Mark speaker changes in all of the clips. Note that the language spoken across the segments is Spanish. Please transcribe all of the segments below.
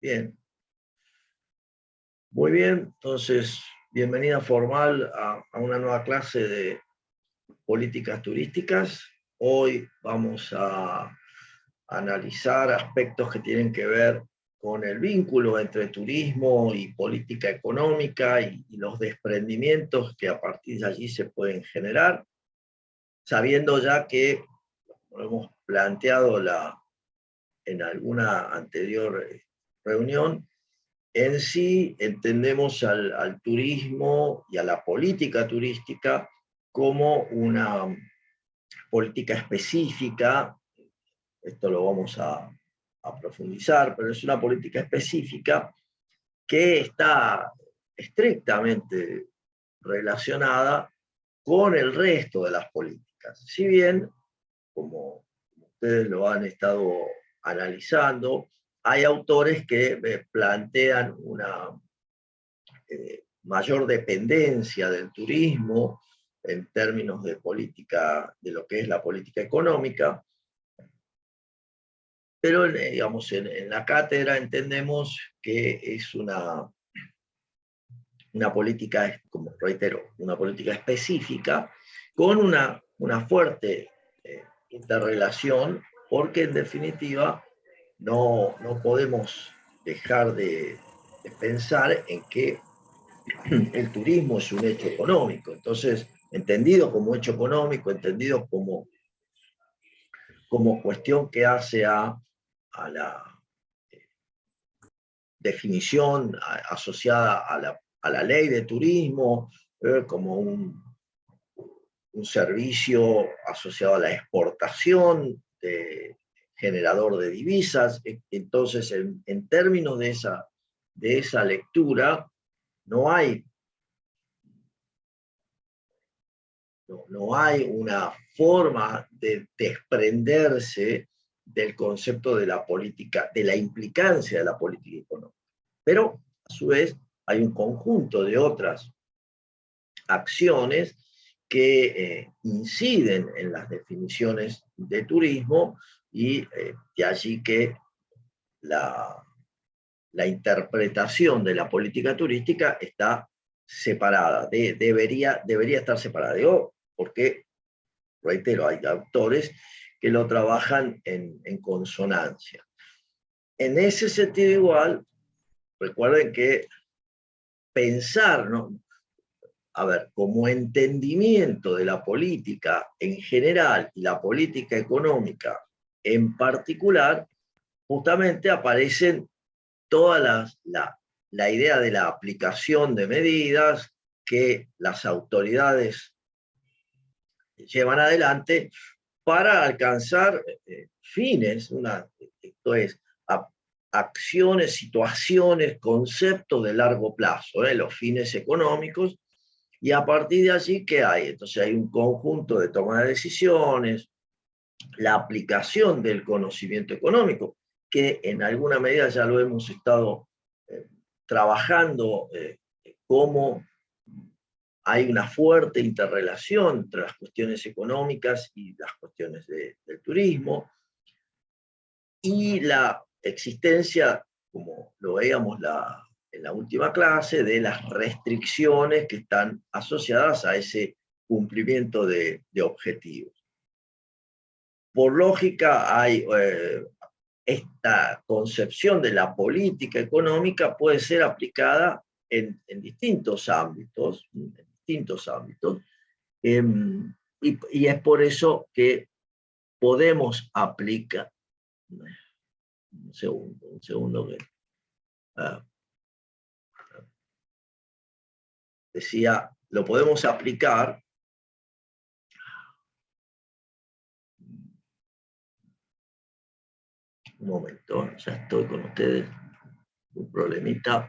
Speaker 1: Bien, muy bien. Entonces, bienvenida formal a una nueva clase de políticas turísticas. Hoy vamos a analizar aspectos que tienen que ver con el vínculo entre turismo y política económica y los desprendimientos que a partir de allí se pueden generar, sabiendo ya que, como hemos planteado en alguna anterior reunión, en sí entendemos al turismo y a la política turística como una política específica. Esto lo vamos a profundizar, pero es una política específica que está estrictamente relacionada con el resto de las políticas. Si bien, como ustedes lo han estado analizando, hay autores que plantean una mayor dependencia del turismo en términos de política, de lo que es la política económica, pero digamos, en la cátedra entendemos que es una política, como reitero, una política específica con una fuerte interrelación, porque en definitiva no podemos dejar de pensar en que el turismo es un hecho económico. Entonces, entendido como hecho económico, entendido como cuestión que hace a la definición asociada a la ley de turismo, como un servicio asociado a la exportación, generador de divisas. Entonces, en términos de esa lectura, no hay no hay una forma de desprenderse del concepto de la política, de la implicancia de la política económica. Pero, a su vez, hay un conjunto de otras acciones que inciden en las definiciones de turismo y de allí que la, la interpretación de la política turística está separada, debería estar separada. Digo, porque, reitero, hay autores que lo trabajan en consonancia. En ese sentido igual, recuerden que pensar, ¿no? A ver, como entendimiento de la política en general y la política económica en particular, justamente aparecen todas la idea de la aplicación de medidas que las autoridades llevan adelante para alcanzar fines, esto es, acciones, situaciones, conceptos de largo plazo, los fines económicos, y a partir de allí, ¿qué hay? Entonces hay un conjunto de toma de decisiones, la aplicación del conocimiento económico, que en alguna medida ya lo hemos estado trabajando, cómo hay una fuerte interrelación entre las cuestiones económicas y las cuestiones del turismo, y la existencia, como lo veíamos en la última clase, de las restricciones que están asociadas a ese cumplimiento de objetivos. Por lógica, hay esta concepción de la política económica puede ser aplicada en distintos ámbitos, y es por eso que podemos aplicar, un segundo que ah, decía, lo podemos aplicar, un momento, ya estoy con ustedes, un problemita.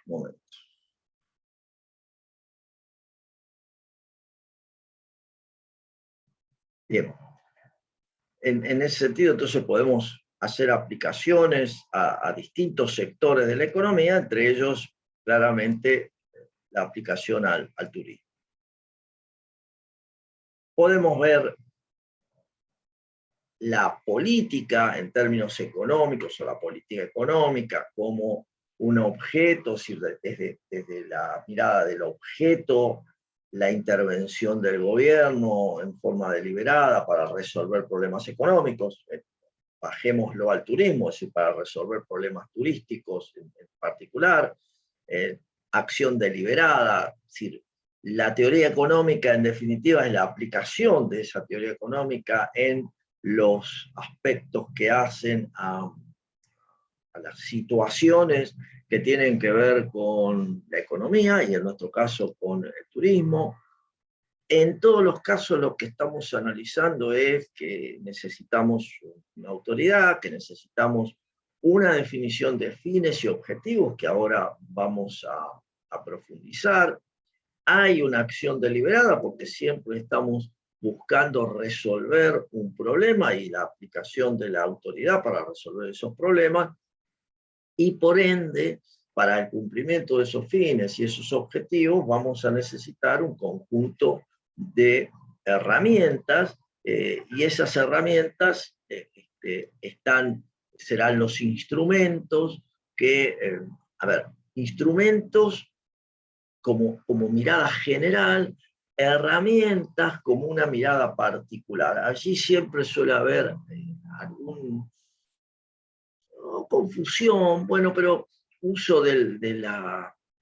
Speaker 1: momentos. Bien, en ese sentido entonces podemos hacer aplicaciones a distintos sectores de la economía, entre ellos claramente la aplicación al turismo. Podemos ver la política en términos económicos o la política económica como un objeto, es decir, desde la mirada del objeto, la intervención del gobierno en forma deliberada para resolver problemas económicos, bajémoslo al turismo, es decir, para resolver problemas turísticos en particular, acción deliberada, es decir, la teoría económica en definitiva es la aplicación de esa teoría económica en los aspectos que hacen a las situaciones que tienen que ver con la economía y en nuestro caso con el turismo. En todos los casos lo que estamos analizando es que necesitamos una autoridad, que necesitamos una definición de fines y objetivos que ahora vamos a profundizar. Hay una acción deliberada porque siempre estamos buscando resolver un problema y la aplicación de la autoridad para resolver esos problemas, y por ende, para el cumplimiento de esos fines y esos objetivos, vamos a necesitar un conjunto de herramientas, y esas herramientas serán los instrumentos que, instrumentos como mirada general, herramientas como una mirada particular. Allí siempre suele haber alguna confusión, bueno, pero uso de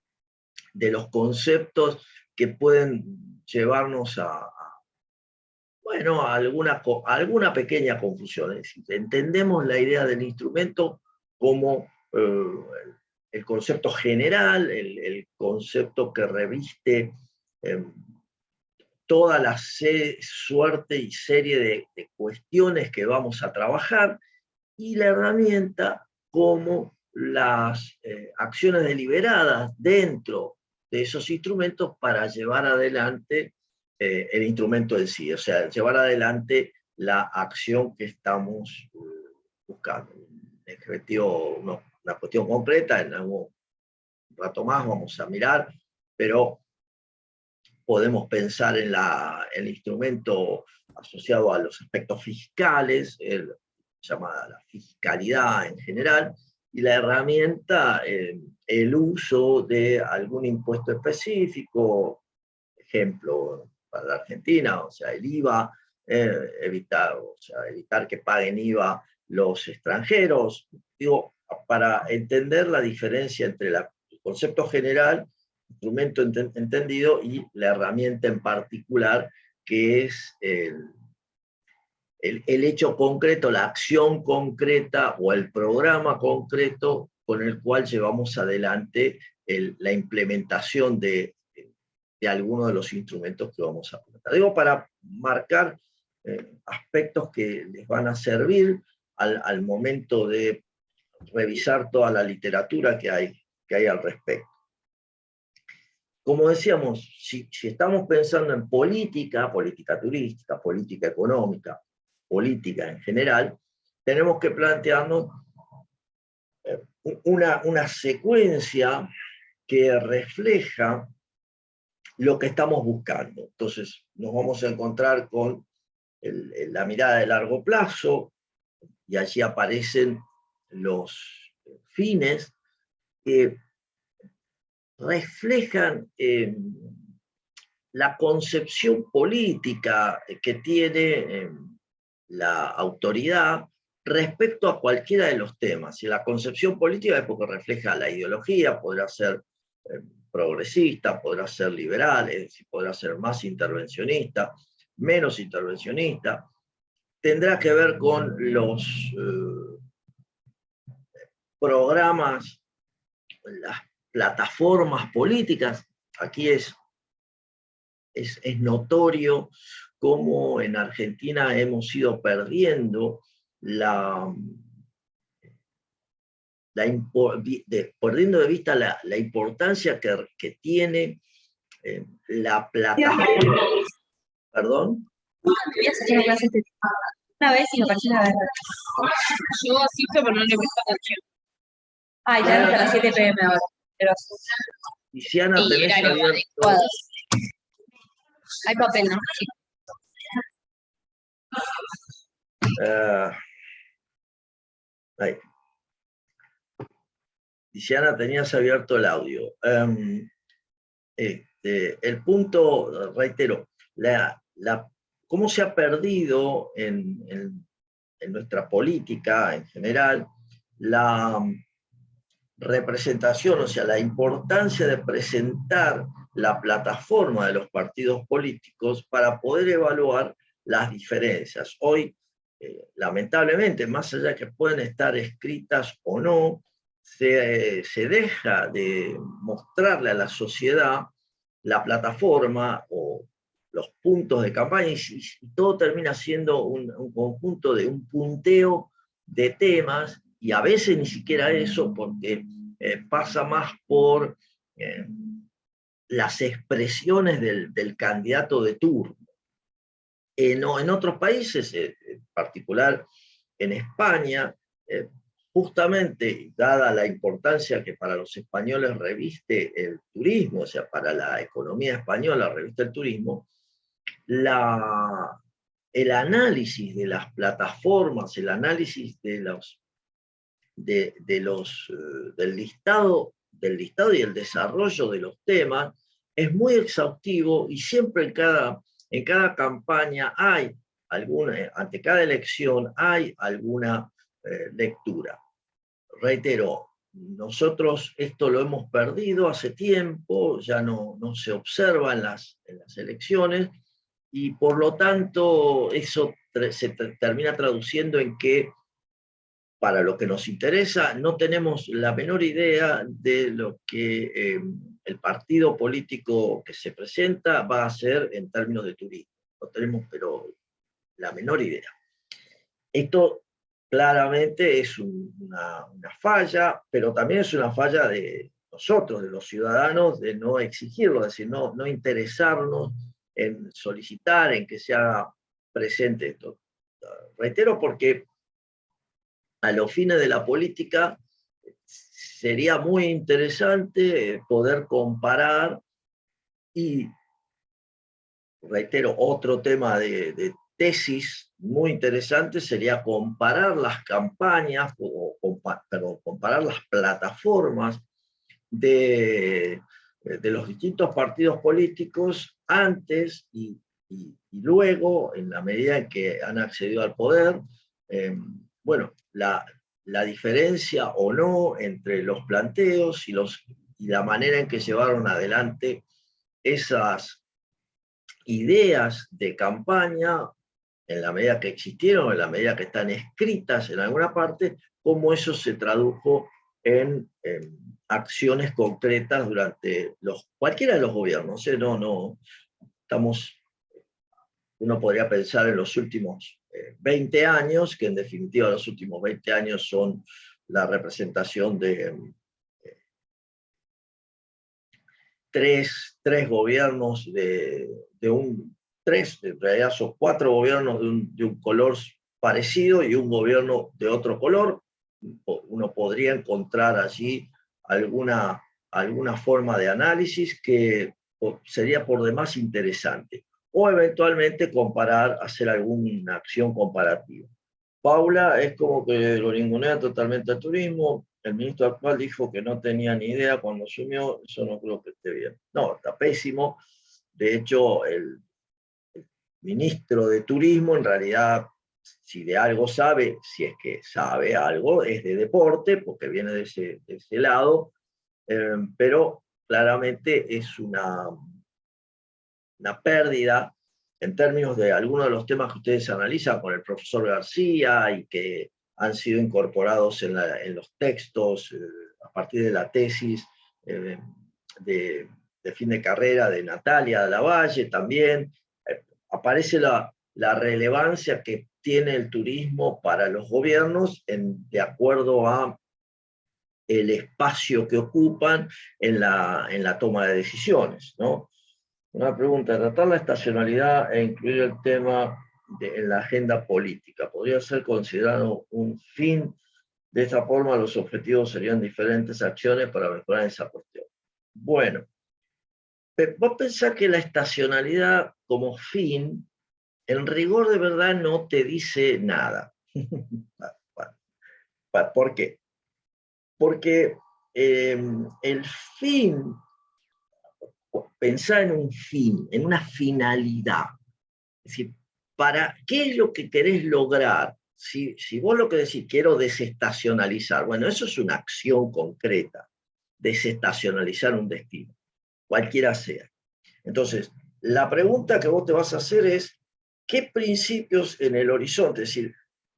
Speaker 1: los conceptos que pueden llevarnos bueno, a alguna pequeña confusión. Es decir, entendemos la idea del instrumento como el concepto general, el concepto que reviste toda la suerte y serie de cuestiones que vamos a trabajar, y la herramienta como las acciones deliberadas dentro de esos instrumentos para llevar adelante el instrumento en sí, o sea, llevar adelante la acción que estamos buscando. Un objetivo, una cuestión concreta, en algún rato más vamos a mirar, pero podemos pensar en el instrumento asociado a los aspectos fiscales, llamada la fiscalidad en general, y la herramienta, el uso de algún impuesto específico, ejemplo, para la Argentina, o sea, el IVA, evitar que paguen IVA los extranjeros, digo, para entender la diferencia entre el concepto general, instrumento entendido, y la herramienta en particular, que es el hecho concreto, la acción concreta o el programa concreto con el cual llevamos adelante la implementación de algunos de los instrumentos que vamos a comentar. Digo, para marcar aspectos que les van a servir al momento de revisar toda la literatura que hay al respecto. Como decíamos, si estamos pensando en política turística, política económica, política en general, tenemos que plantearnos una secuencia que refleja lo que estamos buscando. Entonces, nos vamos a encontrar con la mirada de largo plazo, y allí aparecen los fines que reflejan la concepción política que tiene la autoridad respecto a cualquiera de los temas. Y la concepción política es porque refleja la ideología, podrá ser progresista, podrá ser liberal, es decir, podrá ser más intervencionista, menos intervencionista, tendrá que ver con los programas, las plataformas políticas. Aquí es notorio cómo en Argentina hemos ido perdiendo perdiendo de vista la importancia que tiene la plataforma. ¿Perdón?
Speaker 2: Voy a hacer una clase una vez y me pareció una verdad. Yo asisto, pero no le presto atención. Ah, y te dan hasta las 7 p.m. ahora. Pero...
Speaker 1: Tiziana, tenés abierto.
Speaker 2: Hay papel, ¿no? Sí.
Speaker 1: Ahí. Tiziana, tenías abierto el audio. El punto, reitero, cómo se ha perdido en nuestra política en general la representación, o sea, la importancia de presentar la plataforma de los partidos políticos para poder evaluar las diferencias. Hoy, lamentablemente, más allá de que pueden estar escritas o no, se deja de mostrarle a la sociedad la plataforma o los puntos de campaña y todo termina siendo un conjunto de un punteo de temas y a veces ni siquiera eso porque pasa más por las expresiones del candidato de turno. En otros países, en particular en España, justamente dada la importancia que para los españoles reviste el turismo, o sea, para la economía española reviste el turismo, el análisis de las plataformas, el análisis del listado y el desarrollo de los temas es muy exhaustivo y siempre en cada campaña hay ante cada elección hay alguna lectura. Reitero, nosotros esto lo hemos perdido hace tiempo, ya no se observa en las elecciones, y por lo tanto eso se termina traduciendo en que para lo que nos interesa no tenemos la menor idea de lo que el partido político que se presenta va a hacer en términos de turismo. No tenemos pero la menor idea. Esto claramente es una falla, pero también es una falla de nosotros, de los ciudadanos, de no exigirlo, es decir, no interesarnos en solicitar, en que se haga presente esto. Reitero porque a los fines de la política sería muy interesante poder comparar y, reitero, otro tema de tesis muy interesante sería comparar las campañas, comparar las plataformas de los distintos partidos políticos antes y luego, en la medida en que han accedido al poder. Bueno, la diferencia o no entre los planteos y la manera en que llevaron adelante esas ideas de campaña, en la medida que existieron, en la medida que están escritas en alguna parte, cómo eso se tradujo en acciones concretas durante cualquiera de los gobiernos. Uno podría pensar en los últimos 20 años, que en definitiva los últimos 20 años son la representación de tres gobiernos en realidad son 4 gobiernos de un color parecido y un gobierno de otro color. Uno podría encontrar allí alguna forma de análisis que sería por demás interesante. O eventualmente hacer alguna acción comparativa. Paula es como que lo ningunea totalmente al turismo. El ministro actual dijo que no tenía ni idea cuando asumió, eso no creo que esté bien. No, está pésimo. De hecho, el ministro de Turismo, en realidad, si de algo sabe, si es que sabe algo, es de deporte, porque viene de ese lado, pero claramente es una pérdida en términos de algunos de los temas que ustedes analizan con el profesor García y que han sido incorporados en los textos a partir de la tesis de fin de carrera de Natalia de la Valle también. Aparece la relevancia que tiene el turismo para los gobiernos de acuerdo a el espacio que ocupan en la toma de decisiones, ¿no? Una pregunta: tratar la estacionalidad e incluir el tema en la agenda política, ¿podría ser considerado un fin? De esta forma, los objetivos serían diferentes acciones para mejorar esa cuestión. Bueno, vos pensás que la estacionalidad como fin, en rigor de verdad, no te dice nada. ¿Por qué? Porque el fin, pensar en un fin, en una finalidad. Es decir, ¿qué es lo que querés lograr? Si vos lo que decís, quiero desestacionalizar, bueno, eso es una acción concreta, desestacionalizar un destino, cualquiera sea. Entonces, la pregunta que vos te vas a hacer es, ¿qué principios en el horizonte? Es decir,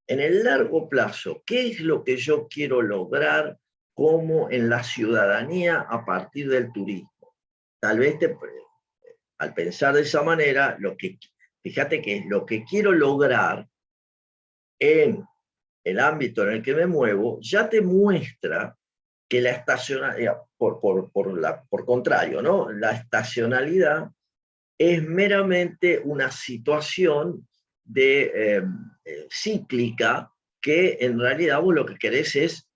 Speaker 1: en el largo plazo, ¿qué es lo que yo quiero lograr como en la ciudadanía a partir del turismo? Tal vez al pensar de esa manera, fíjate que lo que quiero lograr en el ámbito en el que me muevo ya te muestra que la estacionalidad, por contrario, ¿no? La estacionalidad es meramente una situación cíclica que en realidad vos lo que querés es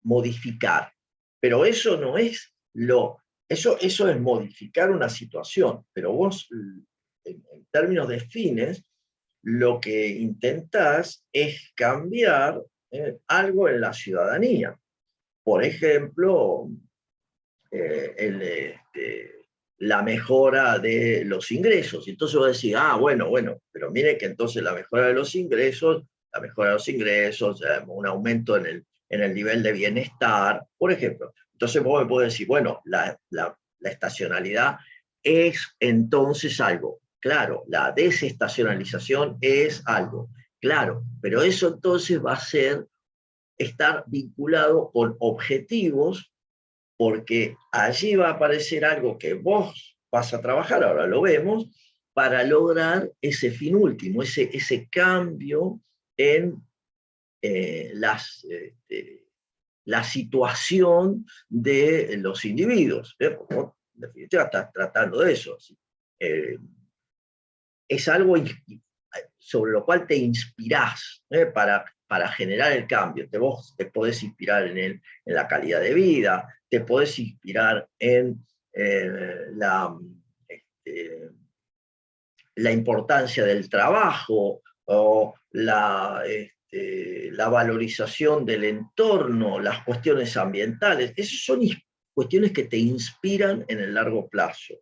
Speaker 1: modificar. Pero eso no es eso es modificar una situación, pero vos, en términos de fines, lo que intentás es cambiar algo en la ciudadanía. Por ejemplo, la mejora de los ingresos. Entonces vos decís, bueno, pero mire que entonces la mejora de los ingresos, un aumento en el nivel de bienestar, por ejemplo. Entonces vos me podés decir, bueno, la estacionalidad es entonces algo. Claro, la desestacionalización es algo. Claro, pero eso entonces va a estar vinculado con objetivos, porque allí va a aparecer algo que vos vas a trabajar, ahora lo vemos, para lograr ese fin último, ese cambio en la situación de los individuos. Porque vos, en definitiva, estás tratando de eso. Es algo sobre lo cual te inspirás para generar el cambio. Vos te podés inspirar en la calidad de vida, te podés inspirar en la importancia del trabajo, o la valorización del entorno, las cuestiones ambientales. Esas son cuestiones que te inspiran en el largo plazo.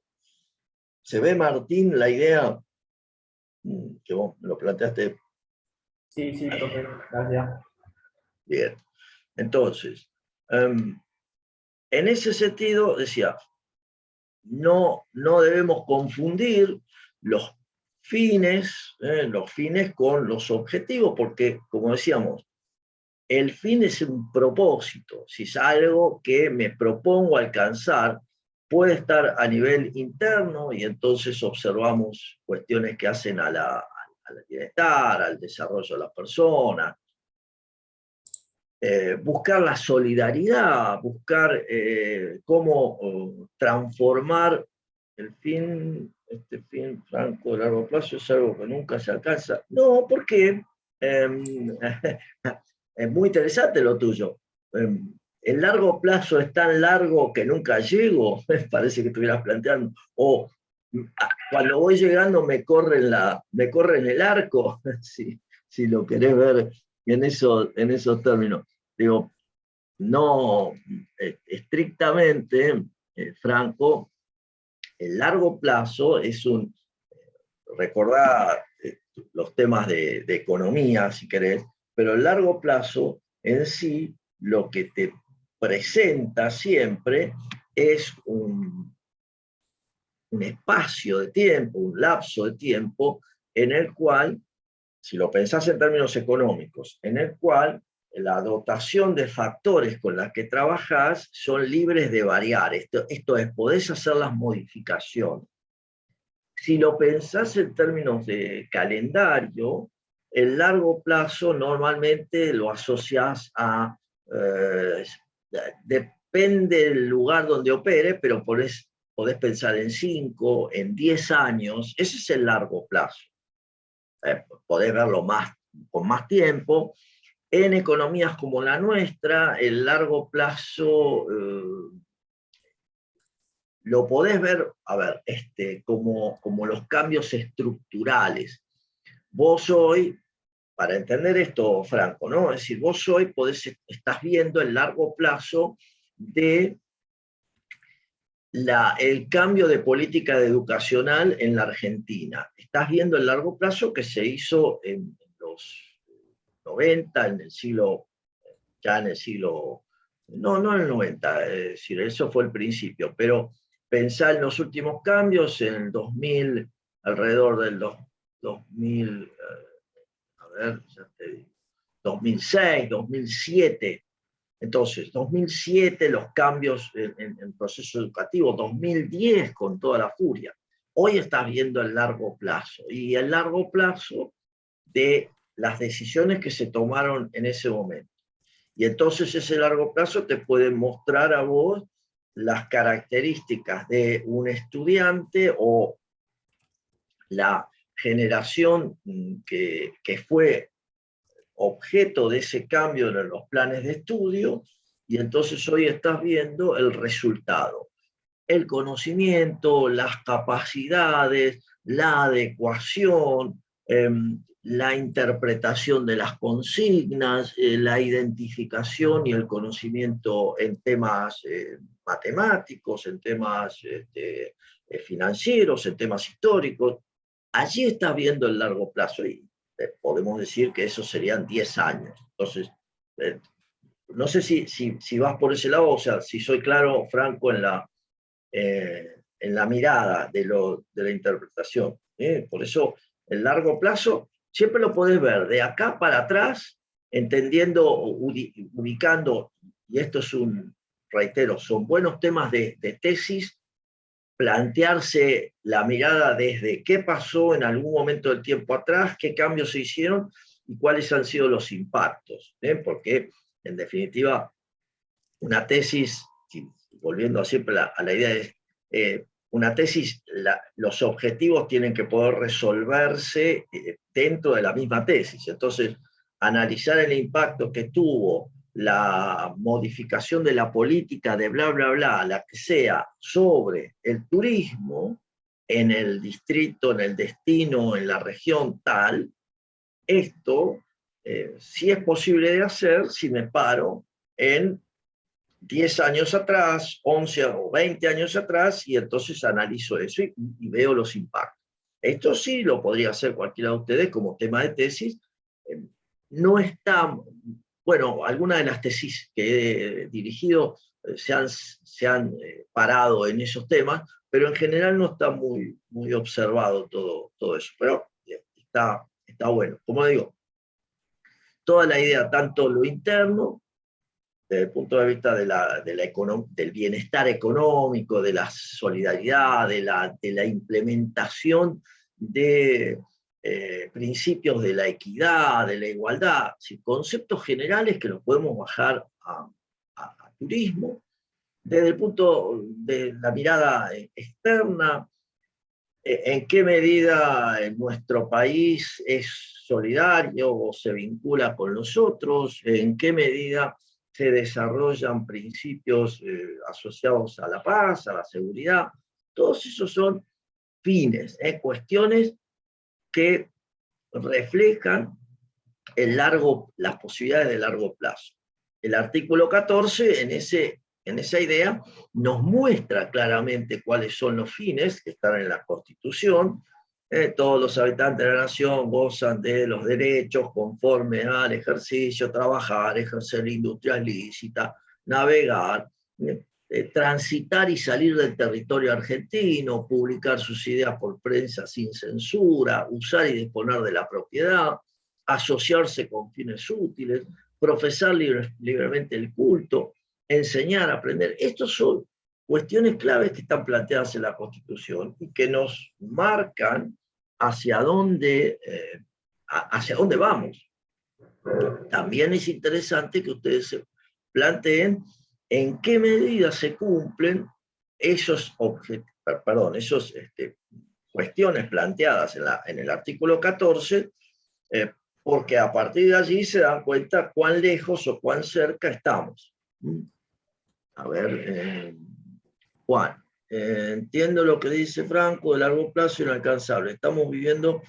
Speaker 1: ¿Se ve, Martín, la idea que vos lo planteaste?
Speaker 3: Sí, profe, gracias.
Speaker 1: Bien. Entonces, en ese sentido, decía, no debemos confundir los fines con los objetivos, porque, como decíamos, el fin es un propósito. Si es algo que me propongo alcanzar, puede estar a nivel interno, y entonces observamos cuestiones que hacen al bienestar, al desarrollo de las personas. Buscar la solidaridad, buscar cómo transformar este fin franco de largo plazo es algo que nunca se alcanza. No, porque es muy interesante lo tuyo. El largo plazo es tan largo que nunca llego, parece que estuvieras planteando. O cuando voy llegando me corren el arco, si lo querés ver en esos términos. Digo, no, estrictamente, Franco, el largo plazo es recordá los temas de economía, si querés, pero el largo plazo en sí lo que te presenta siempre es un espacio de tiempo, un lapso de tiempo en el cual, si lo pensás en términos económicos, en el cual la dotación de factores con las que trabajás son libres de variar. Esto es, podés hacer las modificaciones. Si lo pensás en términos de calendario, el largo plazo normalmente lo asociás a depende del lugar donde opere, pero podés pensar en 5, en 10 años, ese es el largo plazo. Podés verlo con más tiempo. En economías como la nuestra, el largo plazo lo podés ver, a ver, como los cambios estructurales. Vos hoy, para entender esto, Franco, ¿no? Es decir, vos hoy estás viendo el largo plazo de el cambio de política educacional en la Argentina. Estás viendo el largo plazo que se hizo en los 90, ya en el siglo, no en el 90, es decir, eso fue el principio, pero pensá en los últimos cambios, en el 2000, alrededor del 2000, a ver, ya te digo, 2006, 2007. Entonces, 2007 los cambios en el proceso educativo, 2010 con toda la furia. Hoy estás viendo el largo plazo, y el largo plazo de las decisiones que se tomaron en ese momento. Y entonces ese largo plazo te puede mostrar a vos las características de un estudiante o la generación que fue objeto de ese cambio en los planes de estudio, y entonces hoy estás viendo el resultado, el conocimiento, las capacidades, la adecuación, la interpretación de las consignas, la identificación y el conocimiento en temas matemáticos, en temas financieros, en temas históricos. Allí estás viendo el largo plazo, y podemos decir que eso serían 10 años. Entonces, no sé si vas por ese lado, o sea, si soy claro, Franco, en la mirada de la interpretación. Por eso, el largo plazo siempre lo podés ver de acá para atrás, entendiendo, ubicando, y esto es reitero, son buenos temas de tesis, plantearse la mirada desde qué pasó en algún momento del tiempo atrás, qué cambios se hicieron y cuáles han sido los impactos. Porque, en definitiva, una tesis, volviendo siempre a la idea de una tesis, los objetivos tienen que poder resolverse dentro de la misma tesis. Entonces, analizar el impacto que tuvo la modificación de la política de bla, bla, bla, la que sea, sobre el turismo en el distrito, en el destino, en la región tal, esto sí es posible de hacer si me paro en 10 años atrás, 11 o 20 años atrás, y entonces analizo eso y veo los impactos. Esto sí lo podría hacer cualquiera de ustedes como tema de tesis. No está, bueno, algunas de las tesis que he dirigido se han parado en esos temas, pero en general no está muy observado todo eso. Pero está bueno. Como digo, toda la idea, tanto lo interno, desde el punto de vista del bienestar económico, de la solidaridad, de la implementación de principios de la equidad, de la igualdad, conceptos generales que los podemos bajar a turismo, desde el punto de la mirada externa, en qué medida nuestro país es solidario o se vincula con los otros, en qué medida se desarrollan principios asociados a la paz, a la seguridad. Todos esos son fines, cuestiones que reflejan las posibilidades de largo plazo. El artículo 14, en esa idea, nos muestra claramente cuáles son los fines que están en la Constitución. Todos los habitantes de la nación gozan de los derechos conforme al ejercicio, trabajar, ejercer la industria lícita, navegar, transitar y salir del territorio argentino, publicar sus ideas por prensa sin censura, usar y disponer de la propiedad, asociarse con fines útiles, profesar libremente el culto, enseñar, aprender. Estos son cuestiones claves que están planteadas en la Constitución y que nos marcan hacia dónde vamos. También es interesante que ustedes se planteen en qué medida se cumplen esos cuestiones planteadas en el artículo 14, porque a partir de allí se dan cuenta cuán lejos o cuán cerca estamos. A ver, Juan, entiendo lo que dice Franco, de largo plazo inalcanzable. Estamos viviendo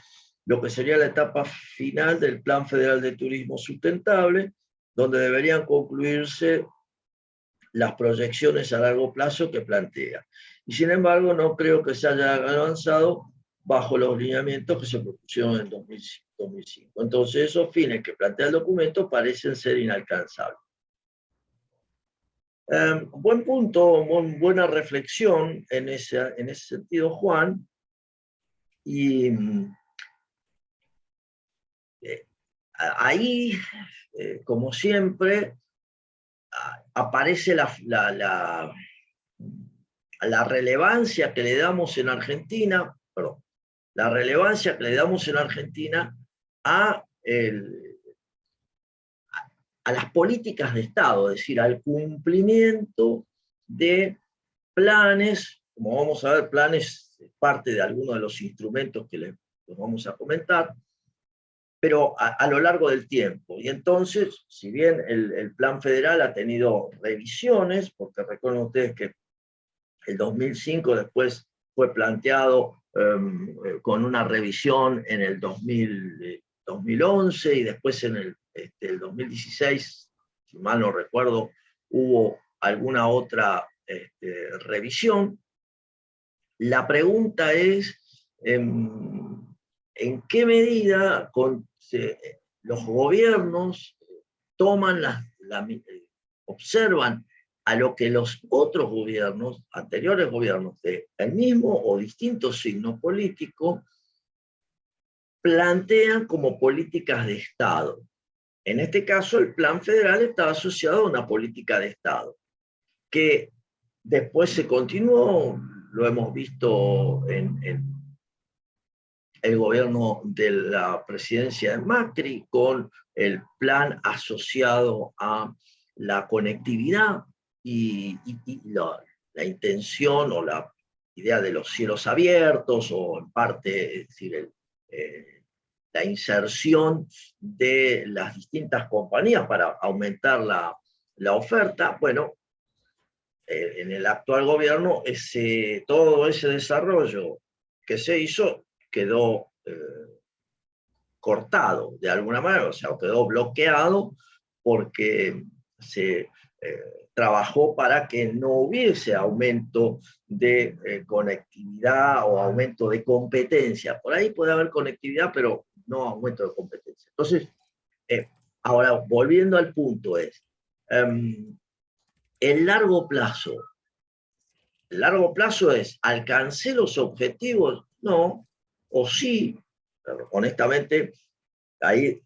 Speaker 1: lo que sería la etapa final del Plan Federal de Turismo Sustentable, donde deberían concluirse las proyecciones a largo plazo que plantea. Y sin embargo, no creo que se haya avanzado bajo los lineamientos que se propusieron en 2005. Entonces, esos fines que plantea el documento parecen ser inalcanzables. Buen punto, buena reflexión en ese sentido, Juan. Y ahí, como siempre, aparece la relevancia que le damos en Argentina, la relevancia que le damos en Argentina a las políticas de Estado, es decir, al cumplimiento de planes, como vamos a ver, planes parte de algunos de los instrumentos que les vamos a comentar, pero a lo largo del tiempo. Y entonces, si bien el plan federal ha tenido revisiones, porque recuerden ustedes que el 2005 después fue planteado con una revisión en el 2011 y después en el 2016, si mal no recuerdo, hubo alguna otra revisión. La pregunta es, ¿en qué medida los gobiernos toman observan a lo que los otros gobiernos, anteriores gobiernos del mismo o distintos signos políticos, plantean como políticas de Estado? En este caso, el plan federal estaba asociado a una política de Estado, que después se continuó, lo hemos visto en el gobierno de la presidencia de Macri, con el plan asociado a la conectividad y la intención o la idea de los cielos abiertos, o en parte, es decir, la inserción de las distintas compañías para aumentar la oferta. Bueno, en el actual gobierno todo ese desarrollo que se hizo quedó cortado de alguna manera, o sea, quedó bloqueado porque se trabajó para que no hubiese aumento de conectividad o aumento de competencia. Por ahí puede haber conectividad, pero no aumento de competencia. Entonces, ahora, volviendo al punto el largo plazo. El largo plazo es, ¿alcancé los objetivos? No, o sí, pero honestamente, ahí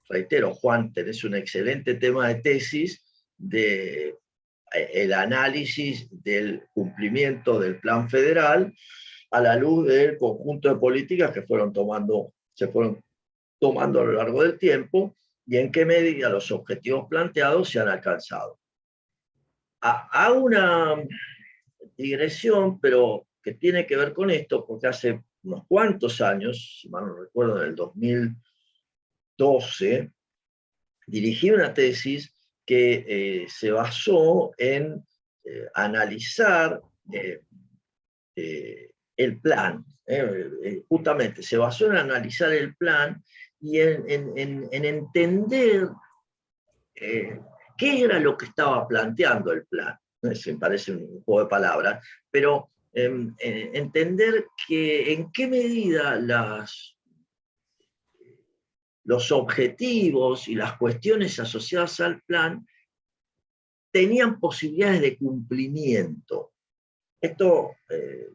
Speaker 1: reitero, Juan, tenés un excelente tema de tesis de el análisis del cumplimiento del plan federal a la luz del conjunto de políticas que se fueron tomando a lo largo del tiempo y en qué medida los objetivos planteados se han alcanzado. Hago una digresión, pero que tiene que ver con esto, porque hace unos cuantos años, si mal no recuerdo, en el 2012, dirigí una tesis que se basó en analizar el plan. Justamente se basó en analizar el plan y en entender qué era lo que estaba planteando el plan. Me parece un juego de palabras, pero entender en qué medida los objetivos y las cuestiones asociadas al plan tenían posibilidades de cumplimiento. Esto,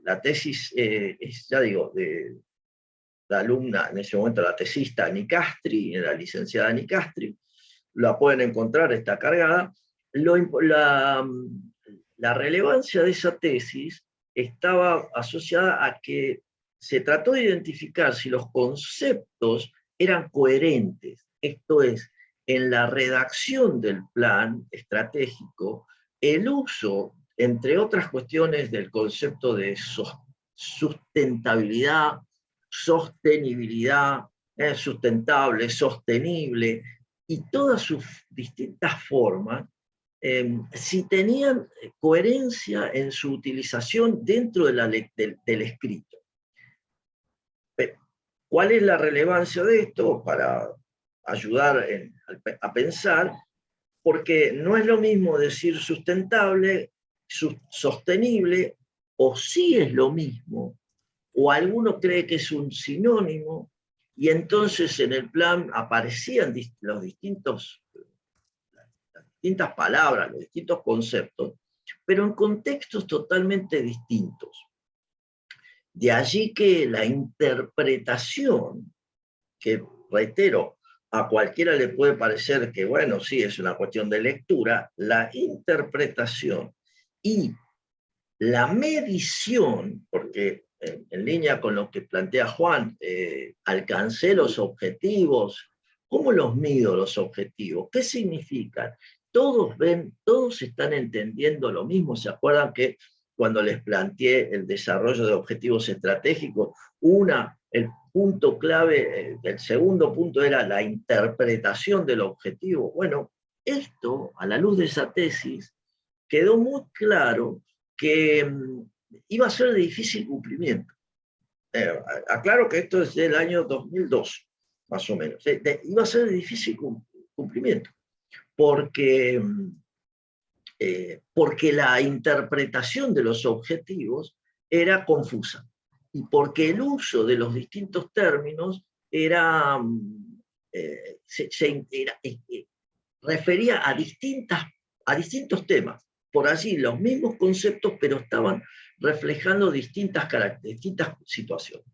Speaker 1: la tesis es, ya digo, de la alumna, en ese momento la tesista Nicastri, la licenciada Nicastri, la pueden encontrar, está cargada. La relevancia de esa tesis estaba asociada a que se trató de identificar si los conceptos eran coherentes, esto es, en la redacción del plan estratégico, el uso, entre otras cuestiones, del concepto de sustentabilidad, sostenibilidad, sustentable, sostenible, y todas sus distintas formas, si tenían coherencia en su utilización dentro de del escrito. Pero, ¿cuál es la relevancia de esto para ayudar a pensar? Porque no es lo mismo decir sustentable, sostenible, o sí es lo mismo, o alguno cree que es un sinónimo, y entonces en el plan aparecían las distintas palabras, los distintos conceptos, pero en contextos totalmente distintos. De allí que la interpretación, que reitero, a cualquiera le puede parecer que, bueno, sí, es una cuestión de lectura, la interpretación y la medición, porque en línea con lo que plantea Juan, alcancé los objetivos. ¿Cómo los mido los objetivos? ¿Qué significan? Todos ven, todos están entendiendo lo mismo. ¿Se acuerdan que cuando les planteé el desarrollo de objetivos estratégicos, el punto clave, el segundo punto era la interpretación del objetivo? Bueno, esto, a la luz de esa tesis, quedó muy claro que iba a ser de difícil cumplimiento. Aclaro que esto es del año 2002, más o menos. Iba a ser de difícil cumplimiento, porque, porque la interpretación de los objetivos era confusa, y porque el uso de los distintos términos era, refería a distintos temas. Por allí los mismos conceptos, pero estaban reflejando distintas situaciones.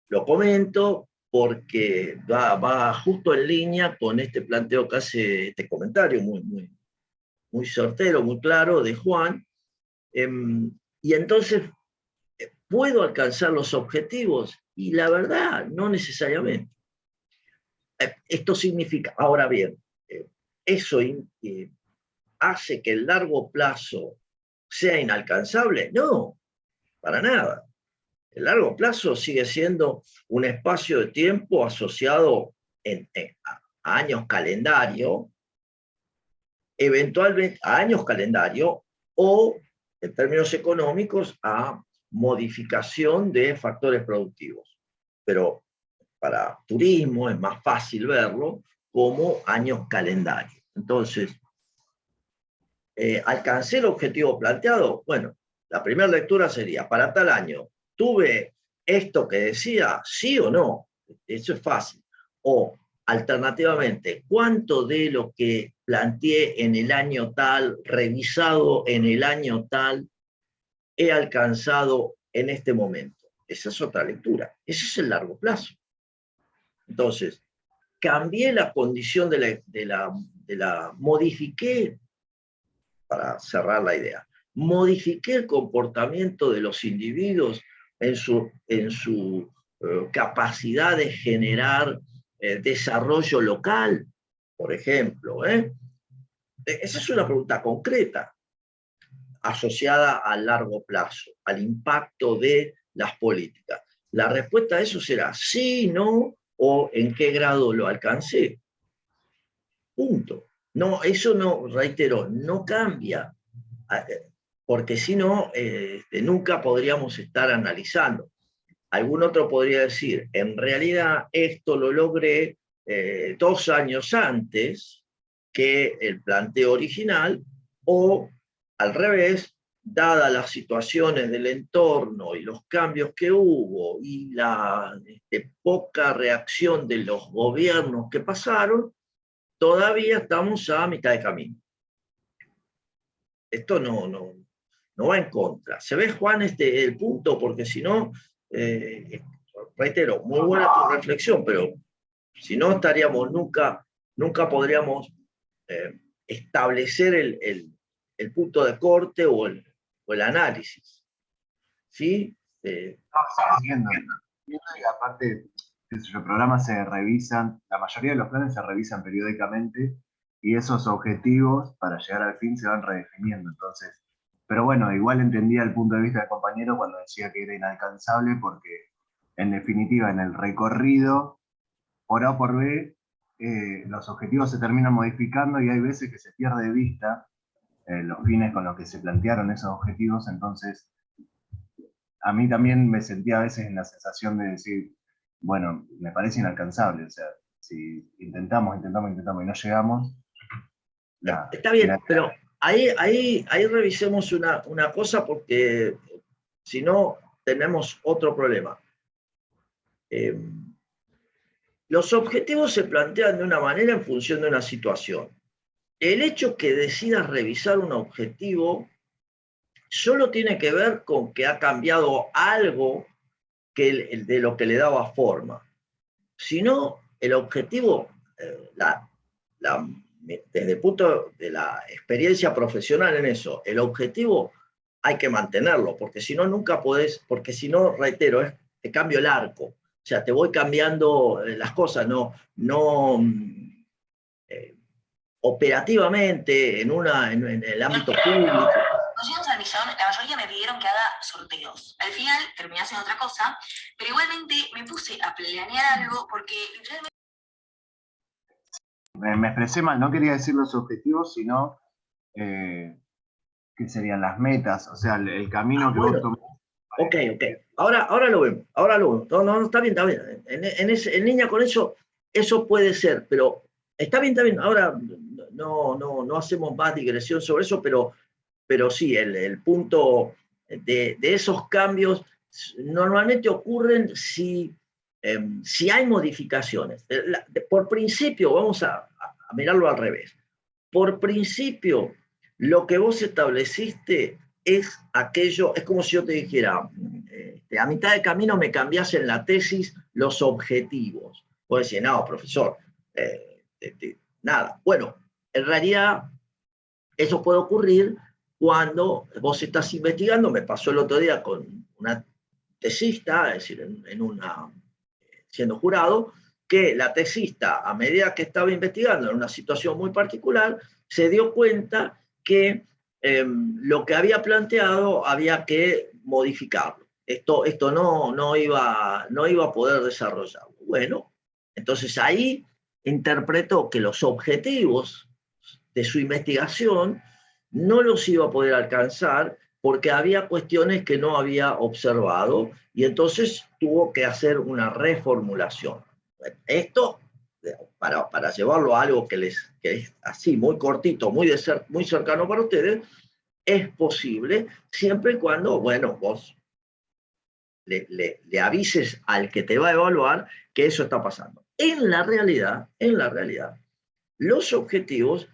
Speaker 1: Lo comento porque va justo en línea con este planteo que hace, este comentario muy certero, muy claro de Juan, y entonces, ¿puedo alcanzar los objetivos? Y la verdad, no necesariamente. Esto significa, ahora bien, eso hace que el largo plazo sea inalcanzable. No, para nada. El largo plazo sigue siendo un espacio de tiempo asociado a años calendario, eventualmente a años calendario, o en términos económicos a modificación de factores productivos. Pero para turismo es más fácil verlo como años calendario. Entonces, ¿alcancé el objetivo planteado? Bueno, la primera lectura sería, para tal año, ¿tuve esto que decía, sí o no? Eso es fácil. O, alternativamente, ¿cuánto de lo que planteé en el año tal, revisado en el año tal, he alcanzado en este momento? Esa es otra lectura. Ese es el largo plazo. Entonces, cambié la condición modifiqué, para cerrar la idea, modifiqué el comportamiento de los individuos en su capacidad de generar desarrollo local, por ejemplo. Esa es una pregunta concreta, asociada al largo plazo, al impacto de las políticas. La respuesta a eso será sí, no, o en qué grado lo alcancé. Punto. No, eso no, reitero, no cambia, porque si no, nunca podríamos estar analizando. Algún otro podría decir, en realidad esto lo logré 2 años antes que el planteo original, o al revés, dadas las situaciones del entorno y los cambios que hubo y la poca reacción de los gobiernos que pasaron, todavía estamos a mitad de camino. Esto no va en contra. ¿Se ve, Juan, el punto? Porque si no, reitero, muy buena tu reflexión, pero si no estaríamos nunca podríamos establecer el punto de corte o el análisis. ¿Sí?
Speaker 4: Estamos siguiendo. Y aparte, los programas se revisan, la mayoría de los planes se revisan periódicamente y esos objetivos para llegar al fin se van redefiniendo. Entonces, pero bueno, igual entendía el punto de vista del compañero cuando decía que era inalcanzable, porque en definitiva en el recorrido, por A o por B, los objetivos se terminan modificando y hay veces que se pierde de vista los fines con los que se plantearon esos objetivos. Entonces, a mí también me sentía a veces en la sensación de decir, bueno, me parece inalcanzable, o sea, si intentamos y no llegamos, nada.
Speaker 1: Está bien, pero ahí revisemos una cosa, porque si no tenemos otro problema. Los objetivos se plantean de una manera en función de una situación. El hecho que decidas revisar un objetivo solo tiene que ver con que ha cambiado algo de lo que le daba forma. Si no, el objetivo, desde el punto de la experiencia profesional en eso, el objetivo hay que mantenerlo, porque si no, nunca podés, porque si no, reitero, te cambio el arco. O sea, te voy cambiando las cosas, no operativamente en el ámbito público.
Speaker 5: Nos llegamos al millón, la mayoría me pidieron que haga sorteos. Al final terminé haciendo otra cosa, pero igualmente me puse a planear algo porque realmente...
Speaker 4: Me expresé mal, no quería decir los objetivos, sino que serían las metas, o sea, el camino que vos tomás.
Speaker 1: Ok. Ahora lo vemos, No, está bien. En línea con eso puede ser, pero está bien. Ahora no hacemos más digresión sobre eso, pero sí, el punto de esos cambios normalmente ocurren si hay modificaciones. Por principio, vamos a mirarlo al revés. Por principio, lo que vos estableciste es aquello, es como si yo te dijera, a mitad de camino me cambiás en la tesis los objetivos. Vos decís, no, profesor, nada. Bueno, en realidad eso puede ocurrir cuando vos estás investigando. Me pasó el otro día con una tesista, es decir, siendo jurado, que la tesista, a medida que estaba investigando en una situación muy particular, se dio cuenta que lo que había planteado había que modificarlo. Esto no iba a poder desarrollarlo. Bueno, entonces ahí interpretó que los objetivos de su investigación no los iba a poder alcanzar porque había cuestiones que no había observado, y entonces tuvo que hacer una reformulación. Esto, para llevarlo a algo que es así, muy cortito, muy cercano para ustedes, es posible siempre y cuando, bueno, vos le avises al que te va a evaluar que eso está pasando. En la realidad, los objetivos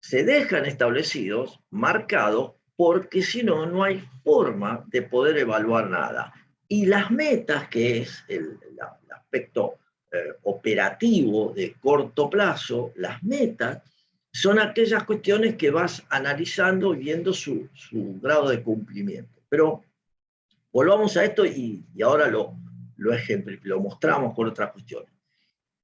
Speaker 1: se dejan establecidos, marcados, porque si no, no hay forma de poder evaluar nada. Y las metas, que es el aspecto operativo de corto plazo, las metas son aquellas cuestiones que vas analizando y viendo su grado de cumplimiento. Pero volvamos a esto y ahora lo mostramos con otras cuestiones.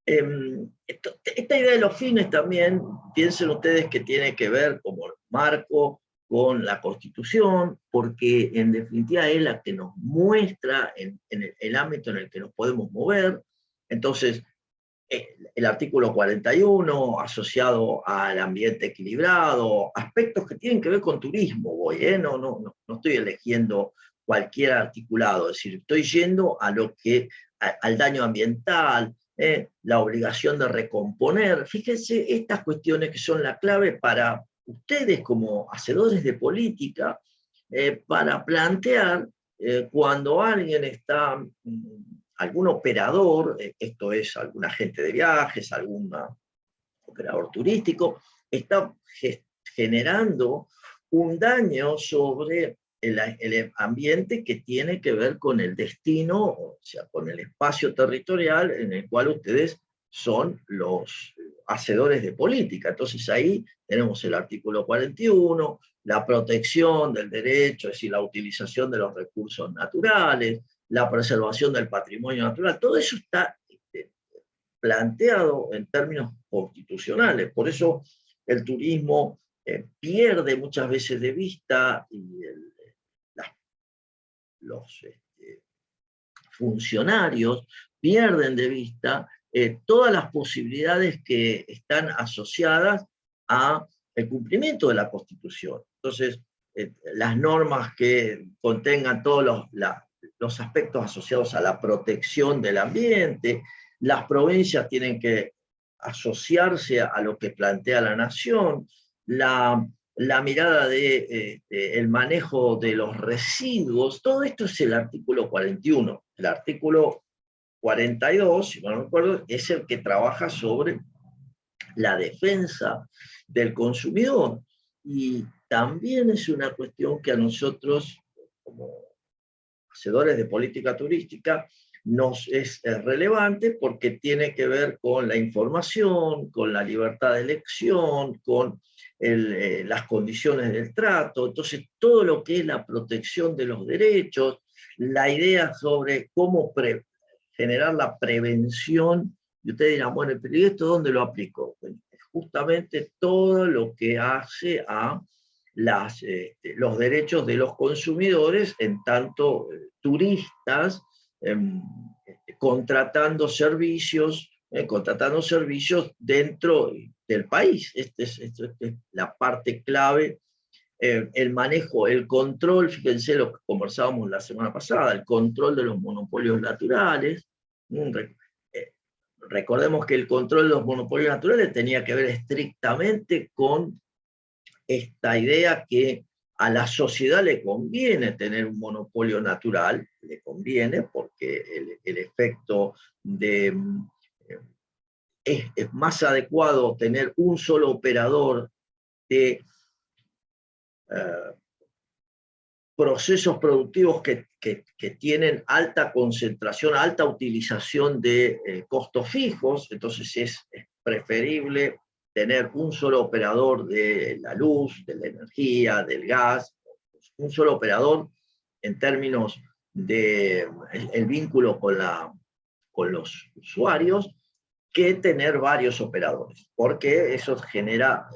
Speaker 1: Esta idea de los fines también, piensen ustedes que tiene que ver como marco con la Constitución, porque en definitiva es la que nos muestra en el ámbito en el que nos podemos mover. Entonces, el artículo 41, asociado al ambiente equilibrado, aspectos que tienen que ver con turismo, no estoy eligiendo cualquier articulado, es decir, estoy yendo a al daño ambiental, la obligación de recomponer. Fíjense estas cuestiones que son la clave para ustedes como hacedores de política, para plantear cuando alguien está, algún operador, esto es algún agente de viajes, algún operador turístico, está generando un daño sobre el ambiente que tiene que ver con el destino, o sea, con el espacio territorial en el cual ustedes son los hacedores de política. Entonces ahí tenemos el artículo 41, la protección del derecho, es decir, la utilización de los recursos naturales, la preservación del patrimonio natural, todo eso está planteado en términos constitucionales. Por eso el turismo pierde muchas veces de vista, y los funcionarios pierden de vista todas las posibilidades que están asociadas al cumplimiento de la Constitución. Entonces, las normas que contengan todos los aspectos asociados a la protección del ambiente, las provincias tienen que asociarse a lo que plantea la nación, la mirada el manejo de los residuos, todo esto es el artículo 41. El artículo 42, si no recuerdo, es el que trabaja sobre la defensa del consumidor. Y también es una cuestión que a nosotros, como hacedores de política turística, nos es relevante porque tiene que ver con la información, con la libertad de elección, con las condiciones del trato. Entonces, todo lo que es la protección de los derechos, la idea sobre cómo generar la prevención, y ustedes dirán, bueno, pero ¿y esto dónde lo aplico? Bueno, justamente todo lo que hace a los derechos de los consumidores, en tanto turistas, contratando servicios dentro del país. Esta es la parte clave. El manejo, el control, fíjense lo que conversábamos la semana pasada, el control de los monopolios naturales. Recordemos que el control de los monopolios naturales tenía que ver estrictamente con esta idea que a la sociedad le conviene tener un monopolio natural, le conviene porque el efecto de... es más adecuado tener un solo operador de procesos productivos que tienen alta concentración, alta utilización de costos fijos. Entonces es preferible tener un solo operador de la luz, de la energía, del gas, un solo operador en términos de el vínculo con los usuarios, que tener varios operadores, porque eso genera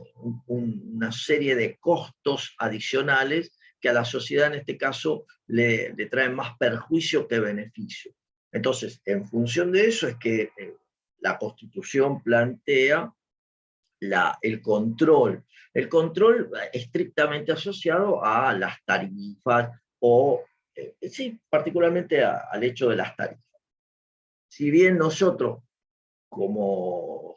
Speaker 1: una serie de costos adicionales que a la sociedad en este caso le traen más perjuicio que beneficio. Entonces, en función de eso es que la Constitución plantea el control estrictamente asociado a las tarifas, o sí, particularmente al hecho de las tarifas. Si bien nosotros, como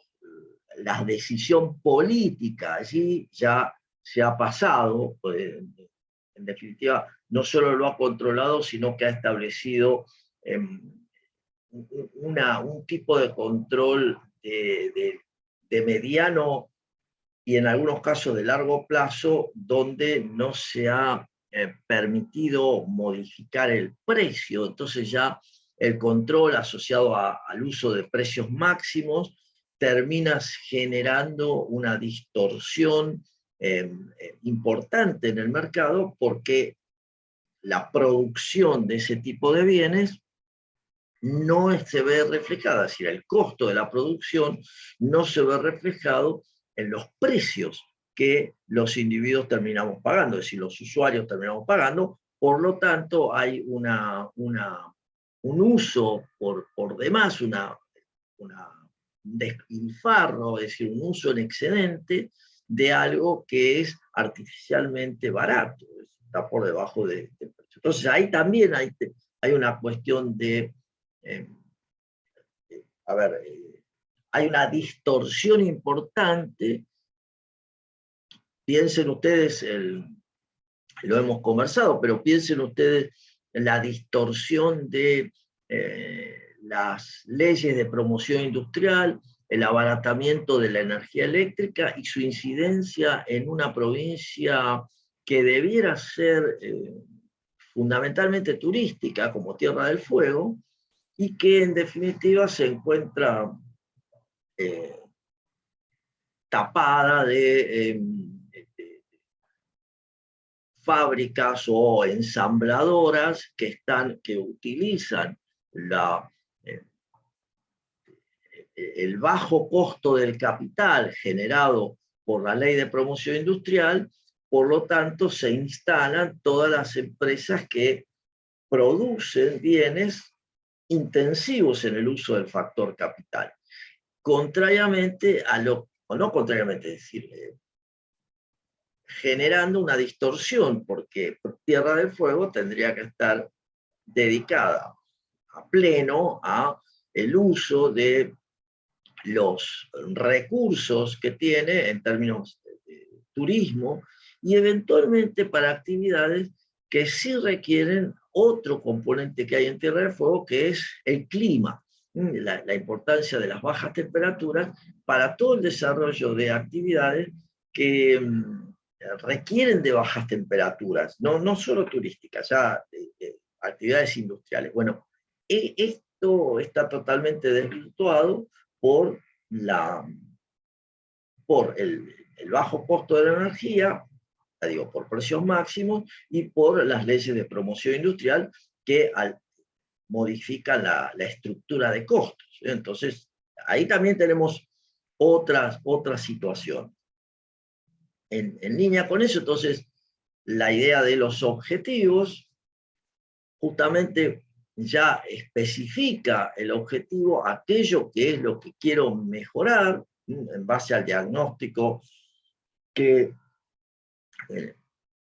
Speaker 1: la decisión política allí ya se ha pasado, en definitiva, no solo lo ha controlado, sino que ha establecido un tipo de control de mediano y en algunos casos de largo plazo, donde no se ha permitido modificar el precio. Entonces ya el control asociado al uso de precios máximos termina generando una distorsión importante en el mercado, porque la producción de ese tipo de bienes no se ve reflejada, es decir, el costo de la producción no se ve reflejado en los precios que los individuos terminamos pagando, es decir, los usuarios terminamos pagando. Por lo tanto, hay un uso por demás, un despilfarro, es decir, un uso en excedente de algo que es artificialmente barato, está por debajo del precio. Entonces ahí también hay una cuestión de hay una distorsión importante. Piensen ustedes, lo hemos conversado, pero piensen ustedes en la distorsión de las leyes de promoción industrial, el abaratamiento de la energía eléctrica y su incidencia en una provincia que debiera ser fundamentalmente turística, como Tierra del Fuego, y que en definitiva se encuentra tapada de fábricas o ensambladoras que utilizan el bajo costo del capital generado por la ley de promoción industrial, por lo tanto se instalan todas las empresas que producen bienes intensivos en el uso del factor capital. Contrariamente a lo, o no contrariamente, es decir, generando una distorsión, porque Tierra del Fuego tendría que estar dedicada a pleno a el uso de los recursos que tiene en términos de turismo y eventualmente para actividades que sí requieren otro componente que hay en Tierra del Fuego, que es el clima, la importancia de las bajas temperaturas para todo el desarrollo de actividades que requieren de bajas temperaturas, no solo turísticas, ya actividades industriales. Bueno, esto está totalmente desvirtuado por el bajo costo de la energía, digo, por precios máximos, y por las leyes de promoción industrial que modifican la estructura de costos. Entonces, ahí también tenemos otra situación. En línea con eso, entonces, la idea de los objetivos justamente ya especifica el objetivo, aquello que es lo que quiero mejorar, en base al diagnóstico que,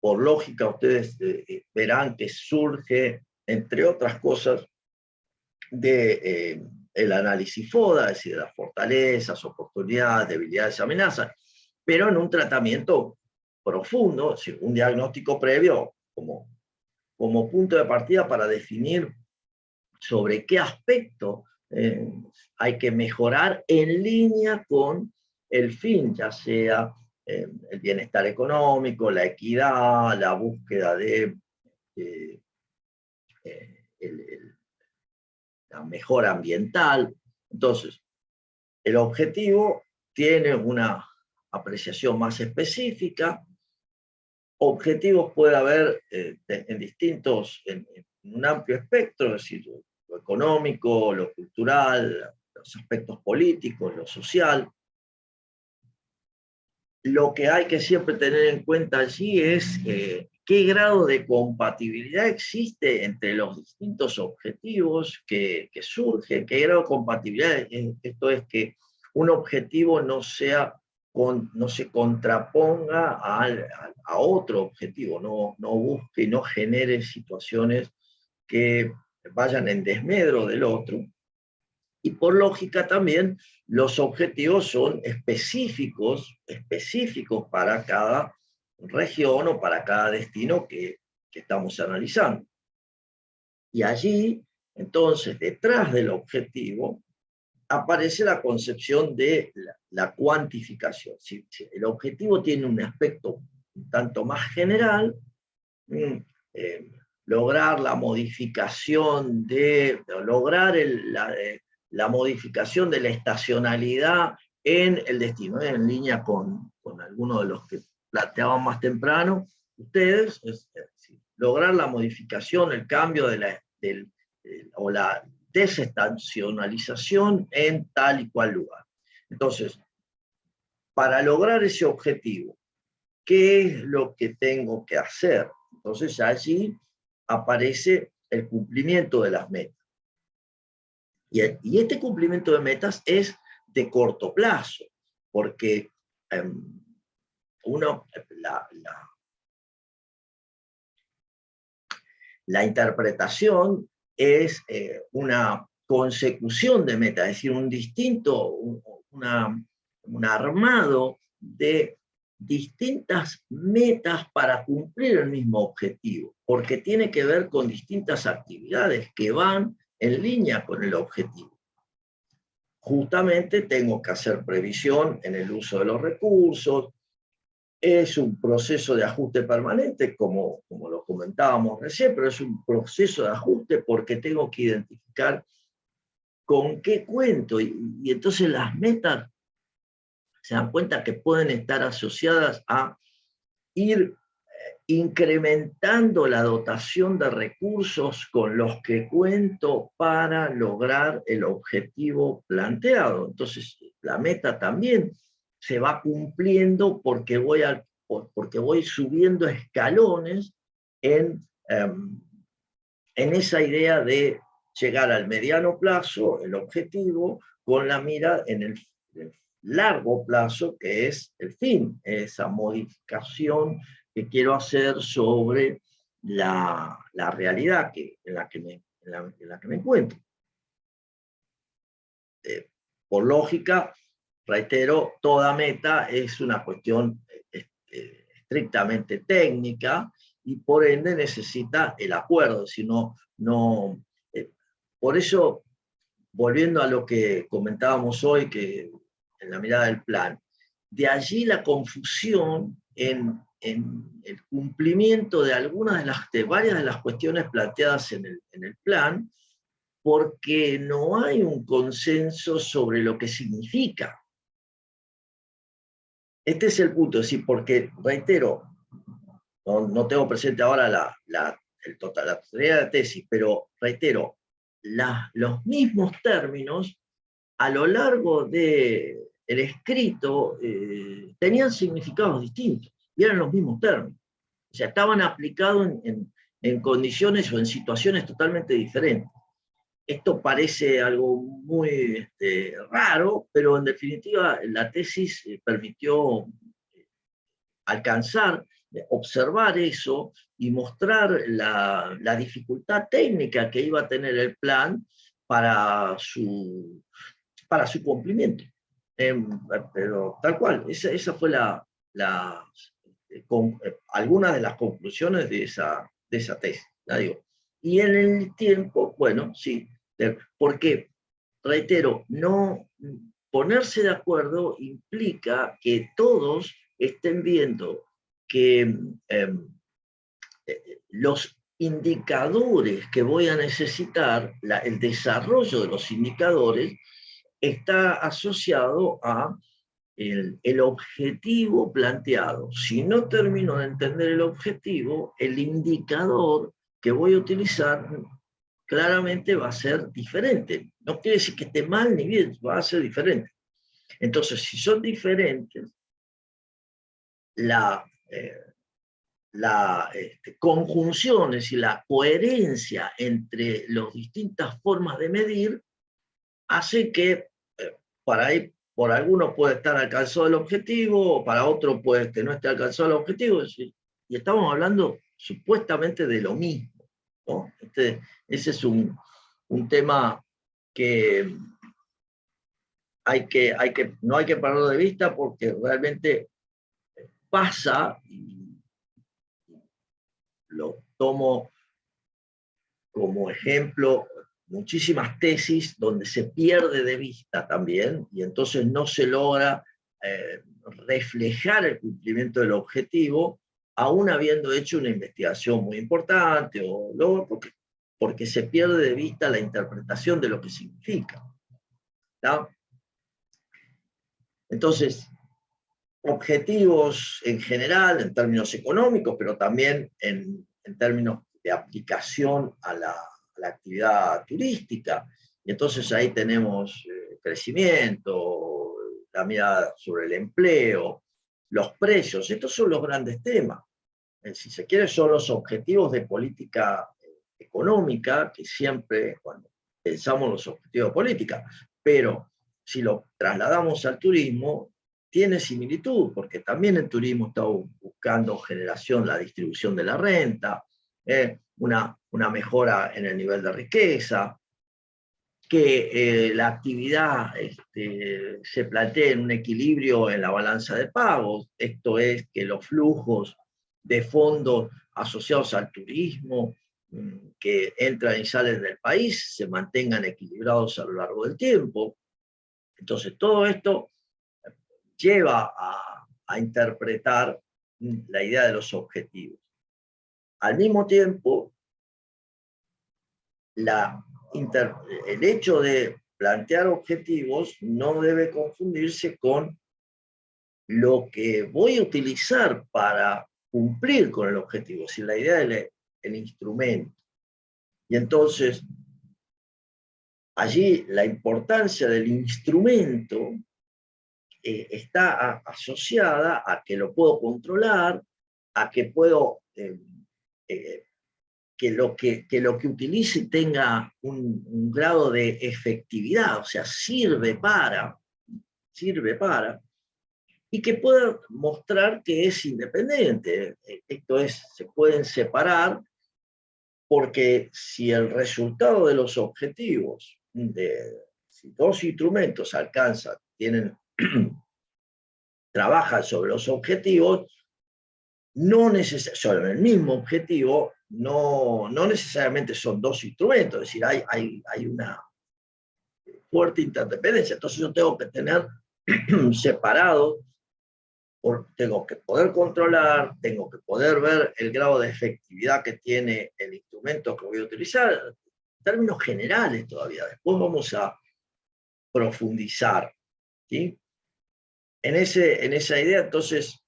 Speaker 1: por lógica, ustedes verán que surge, entre otras cosas, el análisis FODA, es decir, de las fortalezas, oportunidades, debilidades y amenazas, pero en un tratamiento profundo, es decir, un diagnóstico previo como punto de partida para definir sobre qué aspecto hay que mejorar en línea con el fin, ya sea el bienestar económico, la equidad, la búsqueda de la mejora ambiental. Entonces, el objetivo tiene una apreciación más específica. Objetivos puede haber en un amplio espectro, es decir, lo económico, lo cultural, los aspectos políticos, lo social. Lo que hay que siempre tener en cuenta allí es qué grado de compatibilidad existe entre los distintos objetivos que surgen, qué grado de compatibilidad, esto es que un objetivo no se contraponga a otro objetivo, no busque y no genere situaciones que vayan en desmedro del otro. Y por lógica también, los objetivos son específicos para cada región o para cada destino que estamos analizando. Y allí, entonces, detrás del objetivo, aparece la concepción de la cuantificación. Si el objetivo tiene un aspecto un tanto más general, lograr la modificación la modificación de la estacionalidad en el destino, en línea con algunos de los que planteaban más temprano ustedes, es decir, lograr la modificación, el cambio o la desestacionalización en tal y cual lugar. Entonces, para lograr ese objetivo, ¿qué es lo que tengo que hacer? Entonces allí aparece el cumplimiento de las metas. Y este cumplimiento de metas es de corto plazo, porque la interpretación es una consecución de metas, es decir, un armado de distintas metas para cumplir el mismo objetivo, porque tiene que ver con distintas actividades que van en línea con el objetivo. Justamente tengo que hacer previsión en el uso de los recursos, es un proceso de ajuste permanente, como lo comentábamos recién, pero es un proceso de ajuste porque tengo que identificar con qué cuento, y entonces las metas se dan cuenta que pueden estar asociadas a ir incrementando la dotación de recursos con los que cuento para lograr el objetivo planteado. Entonces, la meta también se va cumpliendo porque voy subiendo escalones en esa idea de llegar al mediano plazo, el objetivo, con la mira en el largo plazo, que es el fin, esa modificación que quiero hacer sobre la realidad en la que me encuentro. Por lógica, reitero, toda meta es una cuestión estrictamente técnica y por ende necesita el acuerdo, si no, por eso, volviendo a lo que comentábamos hoy, que en la mirada del plan, de allí la confusión en el cumplimiento de varias de las cuestiones planteadas en el plan, porque no hay un consenso sobre lo que significa. Este es el punto, es decir, porque, reitero, no tengo presente ahora la totalidad de la tesis, pero reitero, los mismos términos a lo largo del escrito tenían significados distintos, y eran los mismos términos. O sea, estaban aplicados en condiciones o en situaciones totalmente diferentes. Esto parece algo muy raro, pero en definitiva la tesis permitió alcanzar, observar eso y mostrar la dificultad técnica que iba a tener el plan para su cumplimiento. Pero tal cual, esa fue algunas de las conclusiones de esa tesis, la digo. Y en el tiempo, bueno, sí, porque, reitero, no ponerse de acuerdo implica que todos estén viendo que los indicadores que voy a necesitar, el desarrollo de los indicadores, está asociado a el objetivo planteado. Si no termino de entender el objetivo, el indicador que voy a utilizar claramente va a ser diferente. No quiere decir que esté mal ni bien, va a ser diferente. Entonces, si son diferentes, las conjunciones y la coherencia entre las distintas formas de medir hace que por algunos puede estar alcanzado el objetivo, o para otro puede que no esté alcanzado el objetivo, y estamos hablando supuestamente de lo mismo, ¿no? Ese es un tema que no hay que perderlo de vista, porque realmente pasa, y lo tomo como ejemplo, muchísimas tesis donde se pierde de vista también, y entonces no se logra reflejar el cumplimiento del objetivo, aún habiendo hecho una investigación muy importante, porque se pierde de vista la interpretación de lo que significa, ¿no? Entonces, objetivos en general, en términos económicos, pero también en términos de aplicación a la actividad turística. Y entonces ahí tenemos crecimiento, la mirada sobre el empleo, los precios. Estos son los grandes temas. Si se quiere, son los objetivos de política económica, que siempre, cuando pensamos los objetivos de política, pero si lo trasladamos al turismo, tiene similitud, porque también el turismo está buscando la distribución de la renta, una mejora en el nivel de riqueza, que la actividad se plantee en un equilibrio en la balanza de pagos, esto es, que los flujos de fondos asociados al turismo que entran y salen del país se mantengan equilibrados a lo largo del tiempo. Entonces todo esto lleva a interpretar la idea de los objetivos. Al mismo tiempo, el hecho de plantear objetivos no debe confundirse con lo que voy a utilizar para cumplir con el objetivo, si la idea del instrumento. Y entonces, allí la importancia del instrumento está asociada a que lo puedo controlar, a que puedo, que lo que utilice tenga un grado de efectividad, o sea, sirve para, y que pueda mostrar que es independiente. Esto es, se pueden separar, porque si el resultado de los objetivos, si dos instrumentos alcanzan, trabajan sobre los objetivos, no sobre el mismo objetivo, no necesariamente son dos instrumentos, es decir, hay una fuerte interdependencia. Entonces yo tengo que tener separado, tengo que poder controlar, tengo que poder ver el grado de efectividad que tiene el instrumento que voy a utilizar, en términos generales todavía. Después vamos a profundizar, ¿sí? En esa idea, entonces,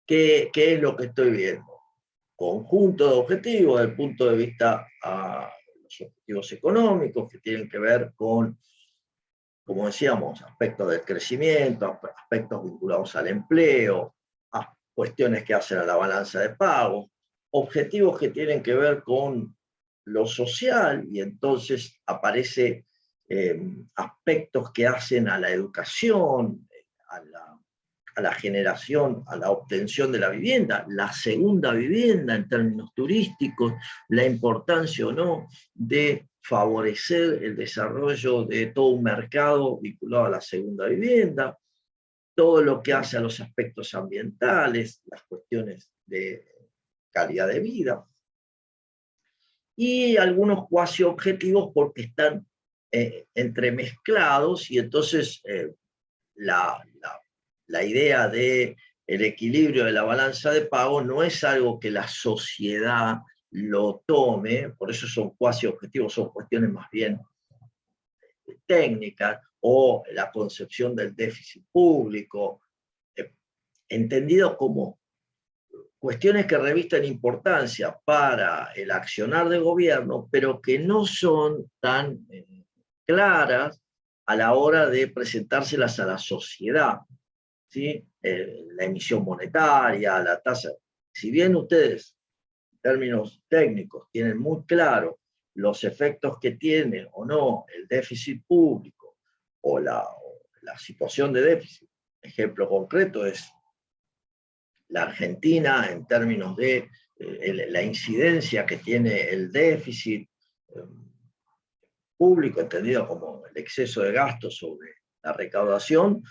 Speaker 1: ¿qué es lo que estoy viendo? Conjunto de objetivos desde el punto de vista a los objetivos económicos que tienen que ver con, como decíamos, aspectos del crecimiento, aspectos vinculados al empleo, a cuestiones que hacen a la balanza de pagos, objetivos que tienen que ver con lo social, y entonces aparece aspectos que hacen a la educación, a la generación, a la obtención de la vivienda, la segunda vivienda en términos turísticos, la importancia o no de favorecer el desarrollo de todo un mercado vinculado a la segunda vivienda, todo lo que hace a los aspectos ambientales, las cuestiones de calidad de vida, y algunos cuasi objetivos porque están entremezclados, y entonces la idea de el equilibrio de la balanza de pago no es algo que la sociedad lo tome, por eso son cuasi objetivos, son cuestiones más bien técnicas, o la concepción del déficit público, entendido como cuestiones que revisten importancia para el accionar de gobierno, pero que no son tan claras a la hora de presentárselas a la sociedad, ¿sí? La emisión monetaria, la tasa. Si bien ustedes, en términos técnicos, tienen muy claro los efectos que tiene o no el déficit público o la situación de déficit, ejemplo concreto es la Argentina en términos de la incidencia que tiene el déficit público, entendido como el exceso de gasto sobre la recaudación,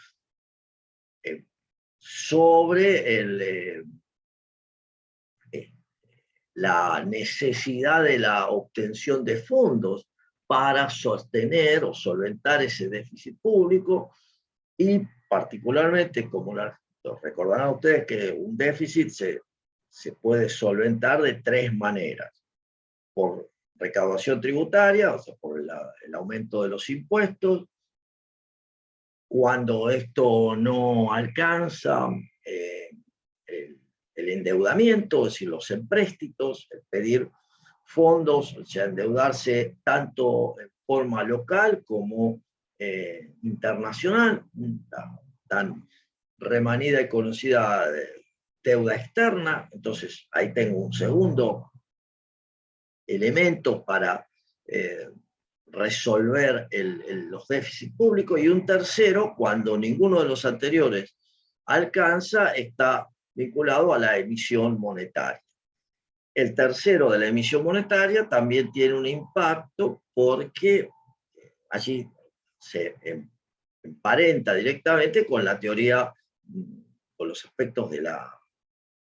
Speaker 1: sobre la necesidad de la obtención de fondos para sostener o solventar ese déficit público, y particularmente, como lo recordarán ustedes, que un déficit se puede solventar de tres maneras: por recaudación tributaria, o sea, por el aumento de los impuestos; cuando esto no alcanza, el endeudamiento, es decir, los empréstitos, el pedir fondos, o sea, endeudarse tanto en forma local como internacional, tan remanida y conocida deuda externa. Entonces ahí tengo un segundo elemento para resolver los déficits públicos, y un tercero, cuando ninguno de los anteriores alcanza, está vinculado a la emisión monetaria. El tercero, de la emisión monetaria, también tiene un impacto porque allí se emparenta directamente con la teoría, con los aspectos de la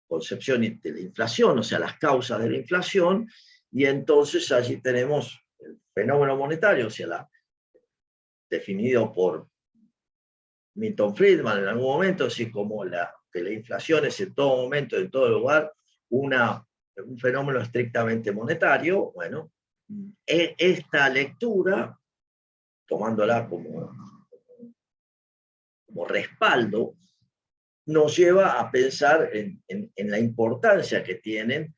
Speaker 1: concepción de la inflación, o sea, las causas de la inflación, y entonces allí tenemos el fenómeno monetario, o sea, definido por Milton Friedman en algún momento, así como que la inflación es en todo momento, en todo lugar, un fenómeno estrictamente monetario. Bueno, esta lectura, tomándola como respaldo, nos lleva a pensar en la importancia que tienen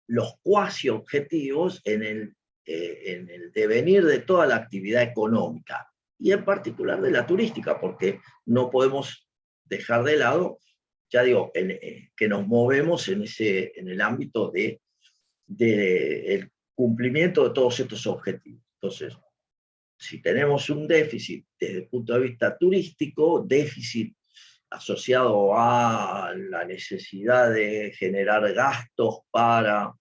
Speaker 1: los cuasi objetivos en el devenir de toda la actividad económica. y en particular de la turística, porque no podemos dejar de lado, ya digo, que nos movemos en el ámbito el cumplimiento de todos estos objetivos. Entonces, si tenemos un déficit desde el punto de vista turístico, déficit asociado a la necesidad de generar gastos para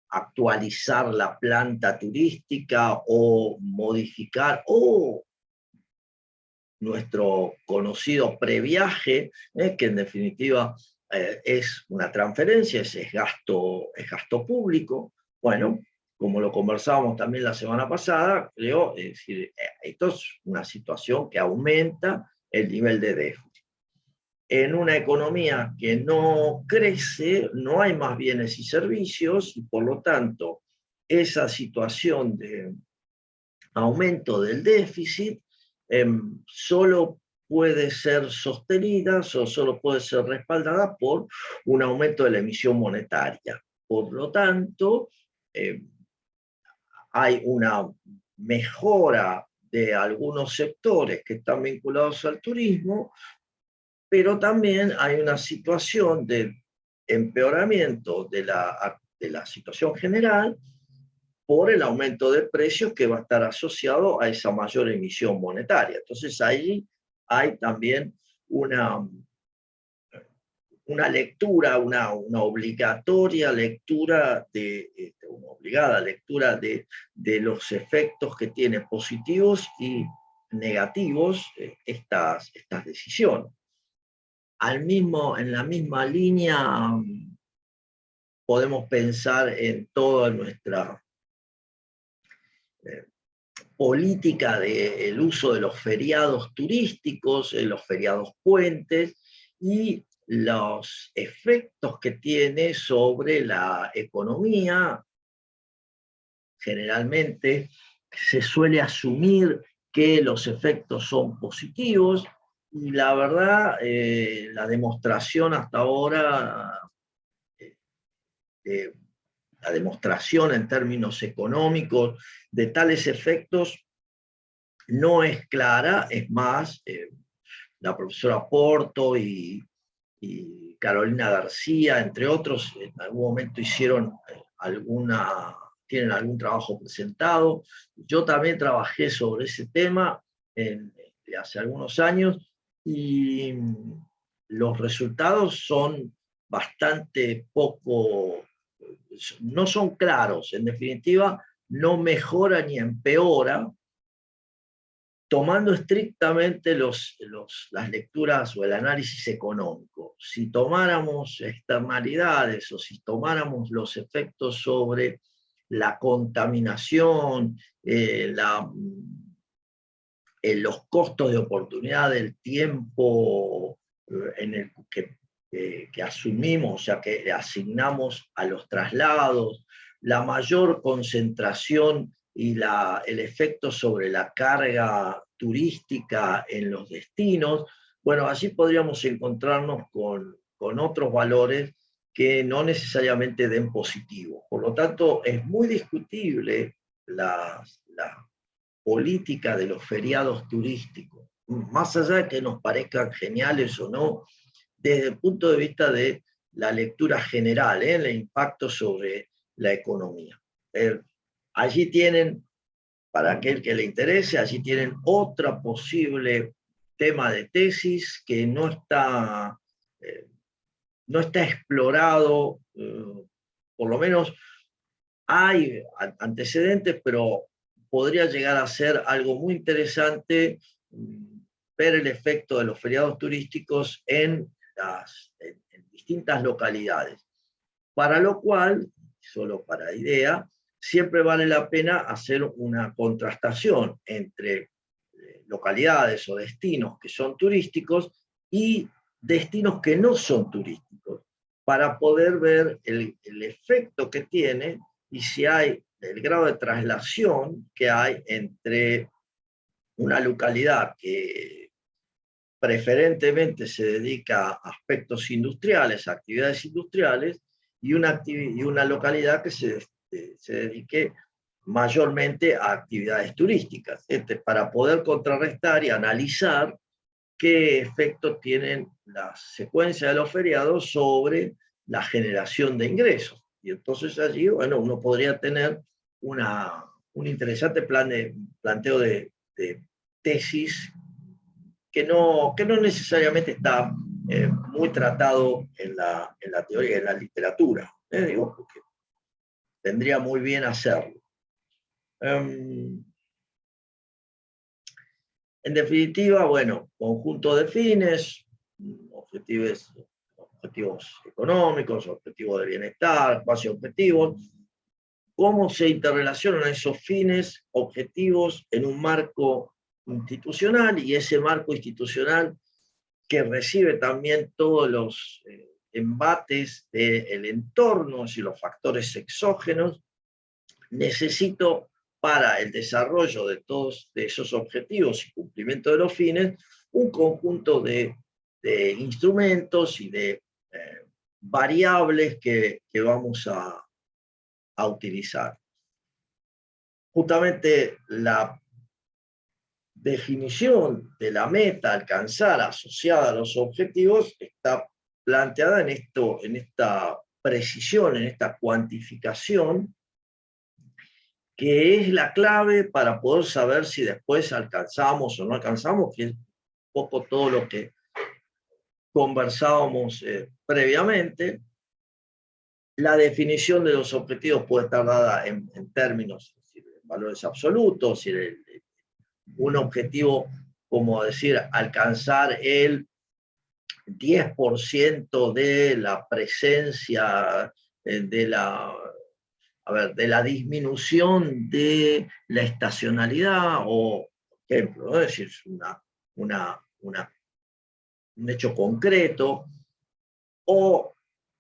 Speaker 1: actualizar la planta turística o modificar, o nuestro conocido previaje, que en definitiva es una transferencia, es gasto público. Bueno, como lo conversábamos también la semana pasada, creo, es decir, esto es una situación que aumenta el nivel de déficit. En una economía que no crece, no hay más bienes y servicios, y por lo tanto, esa situación de aumento del déficit solo puede ser sostenida o solo puede ser respaldada por un aumento de la emisión monetaria. Por lo tanto, hay una mejora de algunos sectores que están vinculados al turismo, pero también hay una situación de empeoramiento de la situación general por el aumento de precios que va a estar asociado a esa mayor emisión monetaria. Entonces ahí hay también una lectura, una obligatoria lectura, una obligada lectura de los efectos que tienen positivos y negativos estas decisiones. En la misma línea podemos pensar en toda nuestra política del uso de los feriados turísticos, los feriados puentes, y los efectos que tiene sobre la economía. Generalmente se suele asumir que los efectos son positivos, y la verdad, la demostración hasta ahora, la demostración en términos económicos de tales efectos no es clara. Es más, la profesora Porto y Carolina García, entre otros, en algún momento tienen algún trabajo presentado. Yo también trabajé sobre ese tema hace algunos años, y los resultados son bastante no son claros. En definitiva, no mejora ni empeora, tomando estrictamente las lecturas o el análisis económico. Si tomáramos externalidades o si tomáramos los efectos sobre la contaminación, los costos de oportunidad del tiempo en el que asumimos, o sea, que asignamos a los traslados, la mayor concentración y el efecto sobre la carga turística en los destinos, bueno, allí podríamos encontrarnos con otros valores que no necesariamente den positivo. Por lo tanto, es muy discutible la política de los feriados turísticos, más allá de que nos parezcan geniales o no, desde el punto de vista de la lectura general, el impacto sobre la economía. Allí tienen, para aquel que le interese, allí tienen otra posible tema de tesis que no está explorado, por lo menos hay antecedentes, pero podría llegar a ser algo muy interesante ver el efecto de los feriados turísticos en distintas localidades. Para lo cual, solo para idea, siempre vale la pena hacer una contrastación entre localidades o destinos que son turísticos y destinos que no son turísticos, para poder ver el efecto que tiene y si hay el grado de traslación que hay entre una localidad que preferentemente se dedica a aspectos industriales, a actividades industriales, y una localidad que se dedique mayormente a actividades turísticas, para poder contrarrestar y analizar qué efecto tienen las secuencias de los feriados sobre la generación de ingresos. Y entonces allí, bueno, uno podría tener un interesante planteo de tesis que no necesariamente está muy tratado en la teoría, en la literatura, digo, porque tendría muy bien hacerlo. En definitiva, bueno, conjunto de fines, objetivos económicos, objetivos de bienestar, cuasi objetivos, cómo se interrelacionan esos fines, objetivos en un marco institucional, y ese marco institucional que recibe también todos los embates del entorno y los factores exógenos. Necesito, para el desarrollo de todos esos objetivos y cumplimiento de los fines, un conjunto de instrumentos y de variables que vamos a utilizar. Justamente la definición de la meta a alcanzar asociada a los objetivos está planteada en esta precisión, en esta cuantificación, que es la clave para poder saber si después alcanzamos o no alcanzamos, que es un poco todo lo que conversábamos previamente. La definición de los objetivos puede estar dada en términos, es decir, en valores absolutos, es decir, un objetivo como decir alcanzar el 10% de la presencia de la disminución de la estacionalidad, o ejemplo, ¿no? Es decir, un hecho concreto, o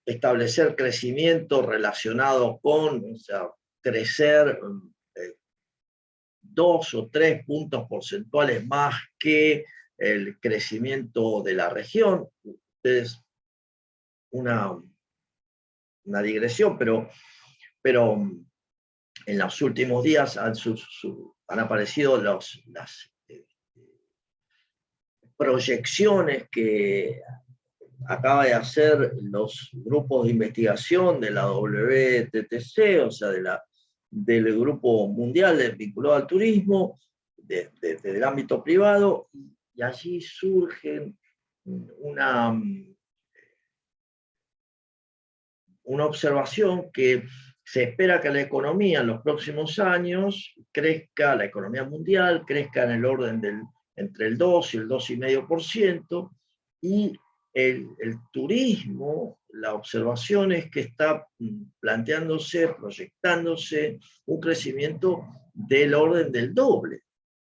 Speaker 1: establecer crecimiento relacionado con, o sea, crecer 2 o 3 puntos porcentuales más que el crecimiento de la región. Es una digresión, pero en los últimos días han aparecido las proyecciones que acaba de hacer los grupos de investigación de la WTTC, o sea, del grupo mundial vinculado al turismo, del ámbito privado, y allí surge una observación que se espera que la economía en los próximos años crezca, la economía mundial crezca en el orden entre el 2 y el 2,5%, y el turismo, la observación es que está planteándose, proyectándose un crecimiento del orden del doble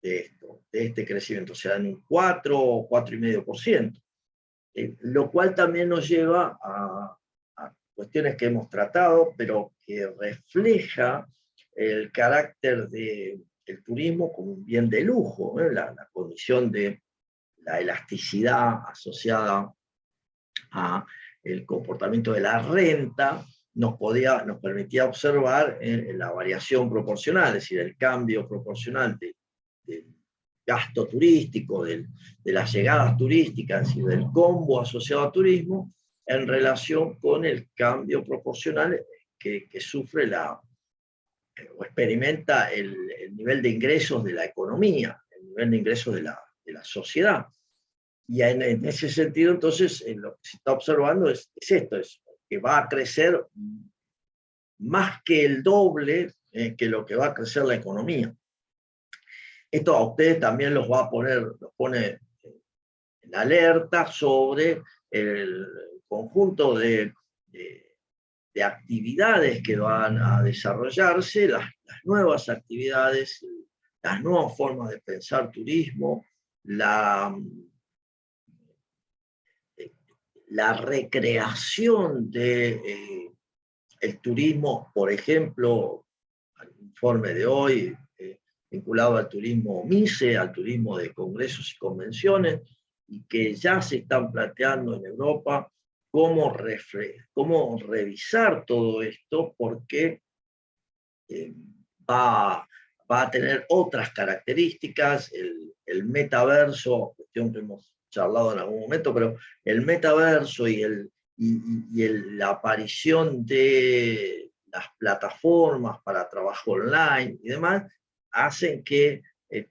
Speaker 1: de este crecimiento, o sea, en un 4 o 4,5%, lo cual también nos lleva a cuestiones que hemos tratado, pero que refleja el carácter del turismo como un bien de lujo, la condición de la elasticidad asociada a el comportamiento de la renta nos permitía observar la variación proporcional, es decir, el cambio proporcional del gasto turístico, de las llegadas turísticas, es decir, del combo asociado a turismo, en relación con el cambio proporcional que sufre o experimenta el nivel de ingresos de la economía, el nivel de ingresos de la sociedad. Y en ese sentido, entonces, lo que se está observando es esto, es que va a crecer más que el doble que lo que va a crecer la economía. Esto a ustedes también los pone en alerta sobre el conjunto de actividades que van a desarrollarse, las nuevas actividades, las nuevas formas de pensar turismo, la recreación del turismo, por ejemplo, al informe de hoy, vinculado al turismo MICE, al turismo de congresos y convenciones, y que ya se están planteando en Europa cómo revisar todo esto, porque va a tener otras características, el metaverso, cuestión que hemos charlado en algún momento, pero el metaverso y la aparición de las plataformas para trabajo online y demás, hacen que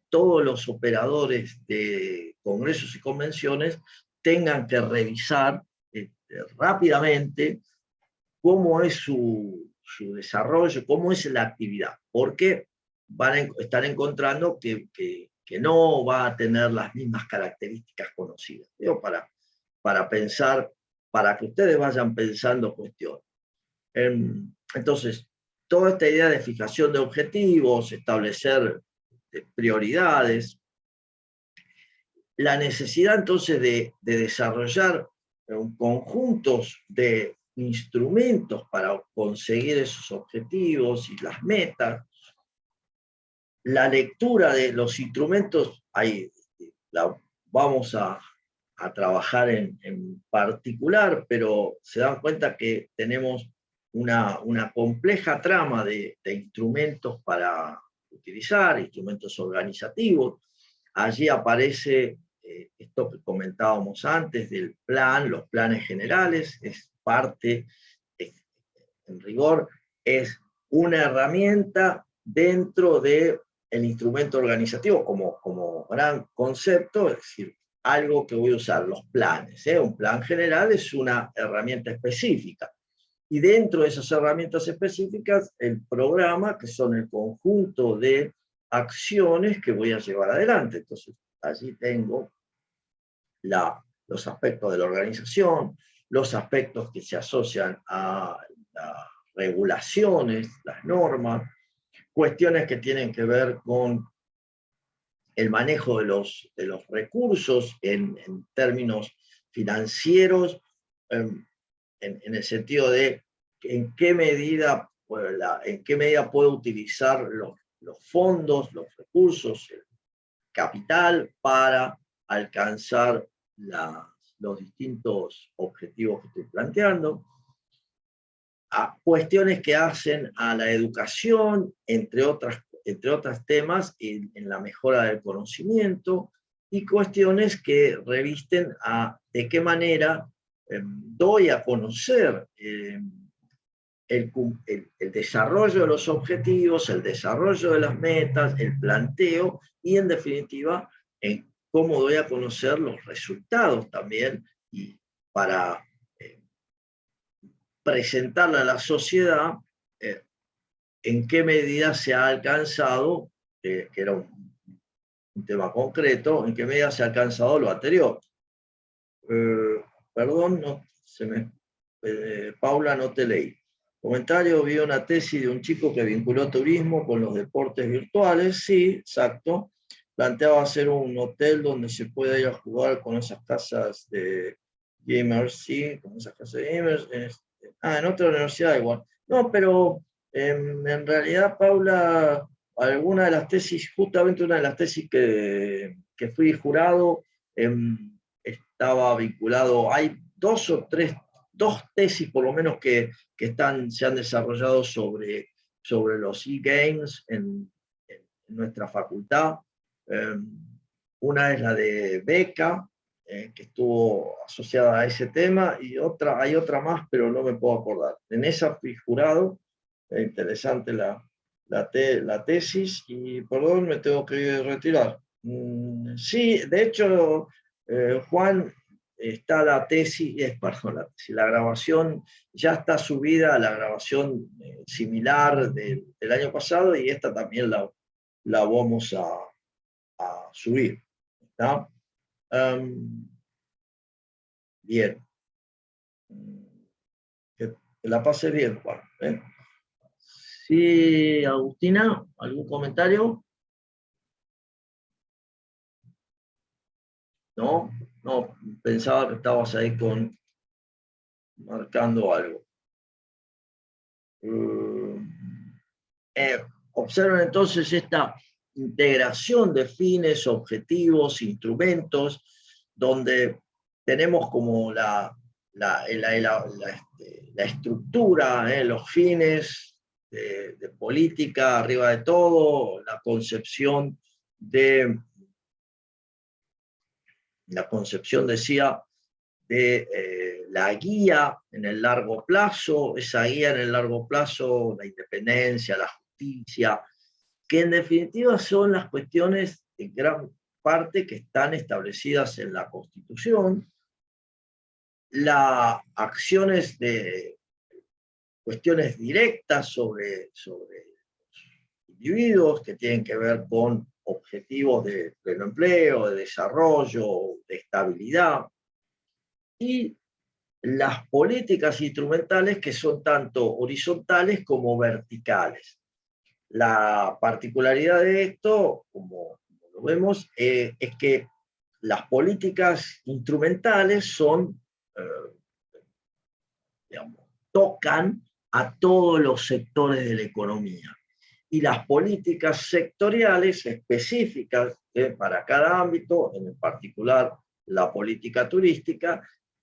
Speaker 1: todos los operadores de congresos y convenciones tengan que revisar rápidamente cómo es su desarrollo, cómo es la actividad, porque van a estar encontrando que no va a tener las mismas características conocidas. Digo, para pensar, para que ustedes vayan pensando cuestiones. Entonces, toda esta idea de fijación de objetivos, establecer prioridades, la necesidad entonces de desarrollar conjuntos de instrumentos para conseguir esos objetivos y las metas, la lectura de los instrumentos, ahí vamos a trabajar en particular, pero se dan cuenta que tenemos una compleja trama de instrumentos para utilizar, instrumentos organizativos. Allí aparece esto que comentábamos antes del plan, los planes generales, es parte, en rigor, es una herramienta dentro del instrumento organizativo como gran concepto, es decir, algo que voy a usar, los planes. Un plan general es una herramienta específica. Y dentro de esas herramientas específicas, el programa, que son el conjunto de acciones que voy a llevar adelante. Entonces, allí tengo los aspectos de la organización, los aspectos que se asocian a las regulaciones, las normas, cuestiones que tienen que ver con el manejo de los recursos en términos financieros, en el sentido de en qué medida puedo utilizar los fondos, los recursos, el capital para alcanzar los distintos objetivos que estoy planteando, a cuestiones que hacen a la educación, entre otros temas, en la mejora del conocimiento, y cuestiones que revisten de qué manera doy a conocer el desarrollo de los objetivos, el desarrollo de las metas, el planteo, y en definitiva, en cómo doy a conocer los resultados también, y para presentarle a la sociedad en qué medida se ha alcanzado, que era un tema concreto, en qué medida se ha alcanzado lo anterior. Perdón, Paula, no te leí. Comentario: vi una tesis de un chico que vinculó turismo con los deportes virtuales. Sí, exacto. Planteaba hacer un hotel donde se pueda ir a jugar con esas casas de gamers, sí, con esas casas de gamers. En otra universidad igual. No, pero en realidad, Paula, alguna de las tesis, justamente una de las tesis que fui jurado, estaba vinculado, hay dos tesis por lo menos que se han desarrollado sobre los e-games en nuestra facultad. Una es la de Beca, que estuvo asociada a ese tema, y hay otra más, pero no me puedo acordar. En esa fui jurado. Interesante la tesis, y perdón, me tengo que retirar. Sí, de hecho, Juan, está la tesis, la grabación ya está subida a la grabación similar del año pasado, y esta también la vamos a subir. ¿Está? Bien. Que la pase bien, Juan. Sí, Agustina, ¿algún comentario? No, pensaba que estabas ahí marcando algo. Observen entonces esta integración de fines, objetivos, instrumentos, donde tenemos como la estructura, los fines, de política arriba de todo, la concepción, decía, de la guía en el largo plazo, esa guía en el largo plazo, la independencia, la justicia, que en definitiva son las cuestiones en gran parte que están establecidas en la Constitución, las acciones de cuestiones directas sobre individuos que tienen que ver con objetivos de pleno empleo, de desarrollo, de estabilidad, y las políticas instrumentales que son tanto horizontales como verticales. La particularidad de esto, como lo vemos, es que las políticas instrumentales son, digamos, tocan a todos los sectores de la economía. Y las políticas sectoriales específicas para cada ámbito, en particular la política turística,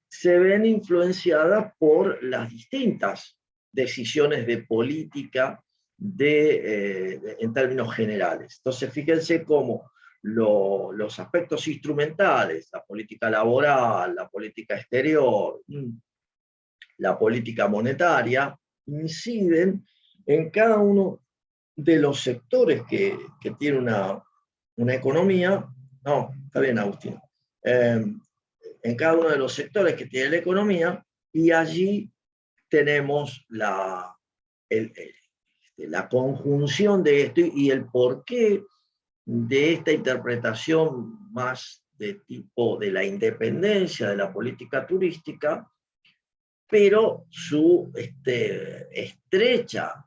Speaker 1: se ven influenciadas por las distintas decisiones de política en términos generales. Entonces, fíjense cómo los aspectos instrumentales, la política laboral, la política exterior, la política monetaria, inciden en cada uno de los sectores que tiene una economía. No, está bien, Agustín. En cada uno de los sectores que tiene la economía, y allí tenemos la conjunción de esto y el porqué de esta interpretación más de tipo de la independencia de la política turística, pero su estrecha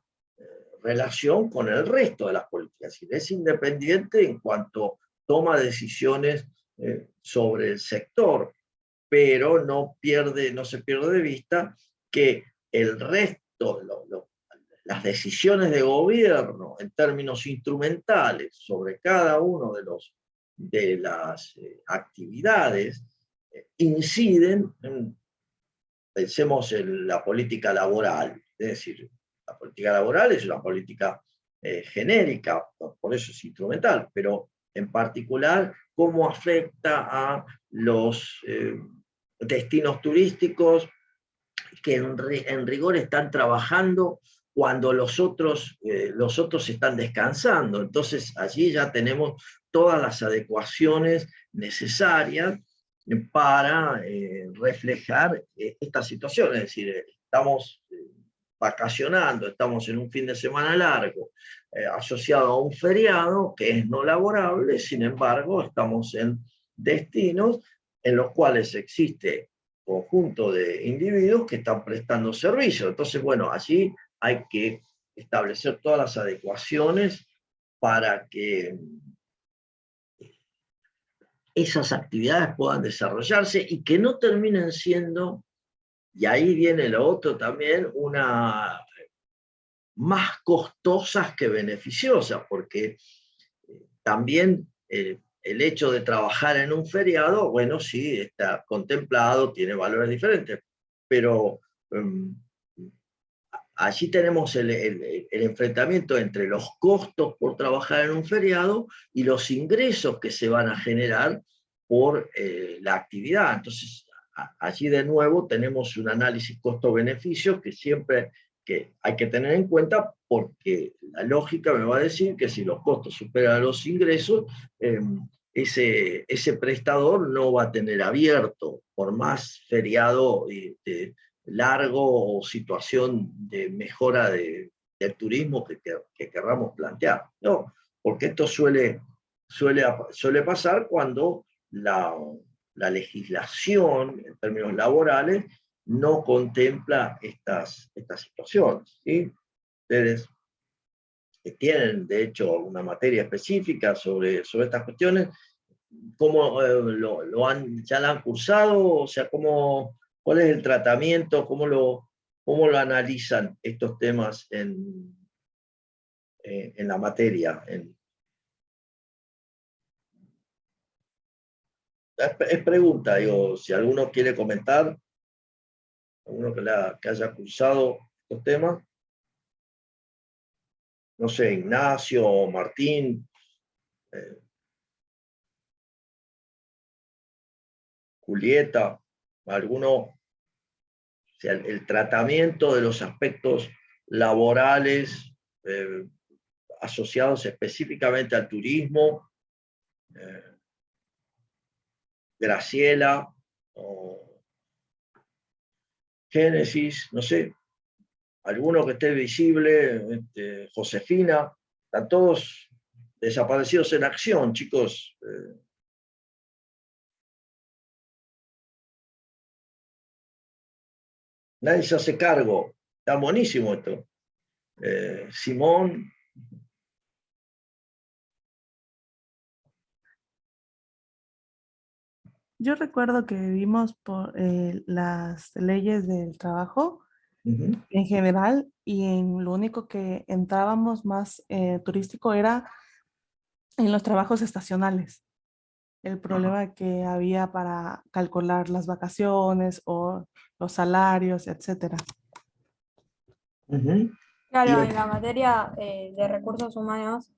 Speaker 1: relación con el resto de las políticas. Es independiente en cuanto toma decisiones sobre el sector, pero no se pierde de vista que el resto, las decisiones de gobierno en términos instrumentales sobre cada uno de las actividades inciden pensemos en la política laboral, es decir, la política laboral es una política genérica, por eso es instrumental, pero en particular cómo afecta a los destinos turísticos que en rigor están trabajando cuando los otros están descansando. Entonces allí ya tenemos todas las adecuaciones necesarias para reflejar esta situación. Es decir, estamos vacacionando, estamos en un fin de semana largo, asociado a un feriado que es no laborable, sin embargo, estamos en destinos en los cuales existe conjunto de individuos que están prestando servicio. Entonces, bueno, allí hay que establecer todas las adecuaciones para que esas actividades puedan desarrollarse y que no terminen siendo, y ahí viene lo otro también, más costosas que beneficiosas, porque también el hecho de trabajar en un feriado, bueno, sí, está contemplado, tiene valores diferentes, pero allí tenemos el enfrentamiento entre los costos por trabajar en un feriado y los ingresos que se van a generar por la actividad. Entonces, allí de nuevo tenemos un análisis costo-beneficio que siempre hay que tener en cuenta, porque la lógica me va a decir que si los costos superan los ingresos, ese prestador no va a tener abierto, por más feriado largo o situación de mejora del turismo que querramos plantear. No, porque esto suele pasar cuando la legislación en términos laborales no contempla estas situaciones, ¿sí? Ustedes tienen, de hecho, una materia específica sobre estas cuestiones. ¿Cómo ya la han cursado? O sea, ¿cuál es el tratamiento? ¿Cómo lo analizan estos temas en la materia? Es pregunta, digo, si alguno quiere comentar, alguno que haya cursado estos temas. no sé, Ignacio, Martín, Julieta, alguno, o sea, el tratamiento de los aspectos laborales asociados específicamente al turismo, Graciela, o Génesis, no sé, alguno que esté visible, Josefina, están todos desaparecidos en acción, chicos. Nadie se hace cargo. Está buenísimo esto. Simón.
Speaker 6: Yo recuerdo que vimos por las leyes del trabajo en general y en lo único que entrábamos más turístico era en los trabajos estacionales. El problema que había para calcular las vacaciones o los salarios, etcétera.
Speaker 7: Claro, en la materia de recursos humanos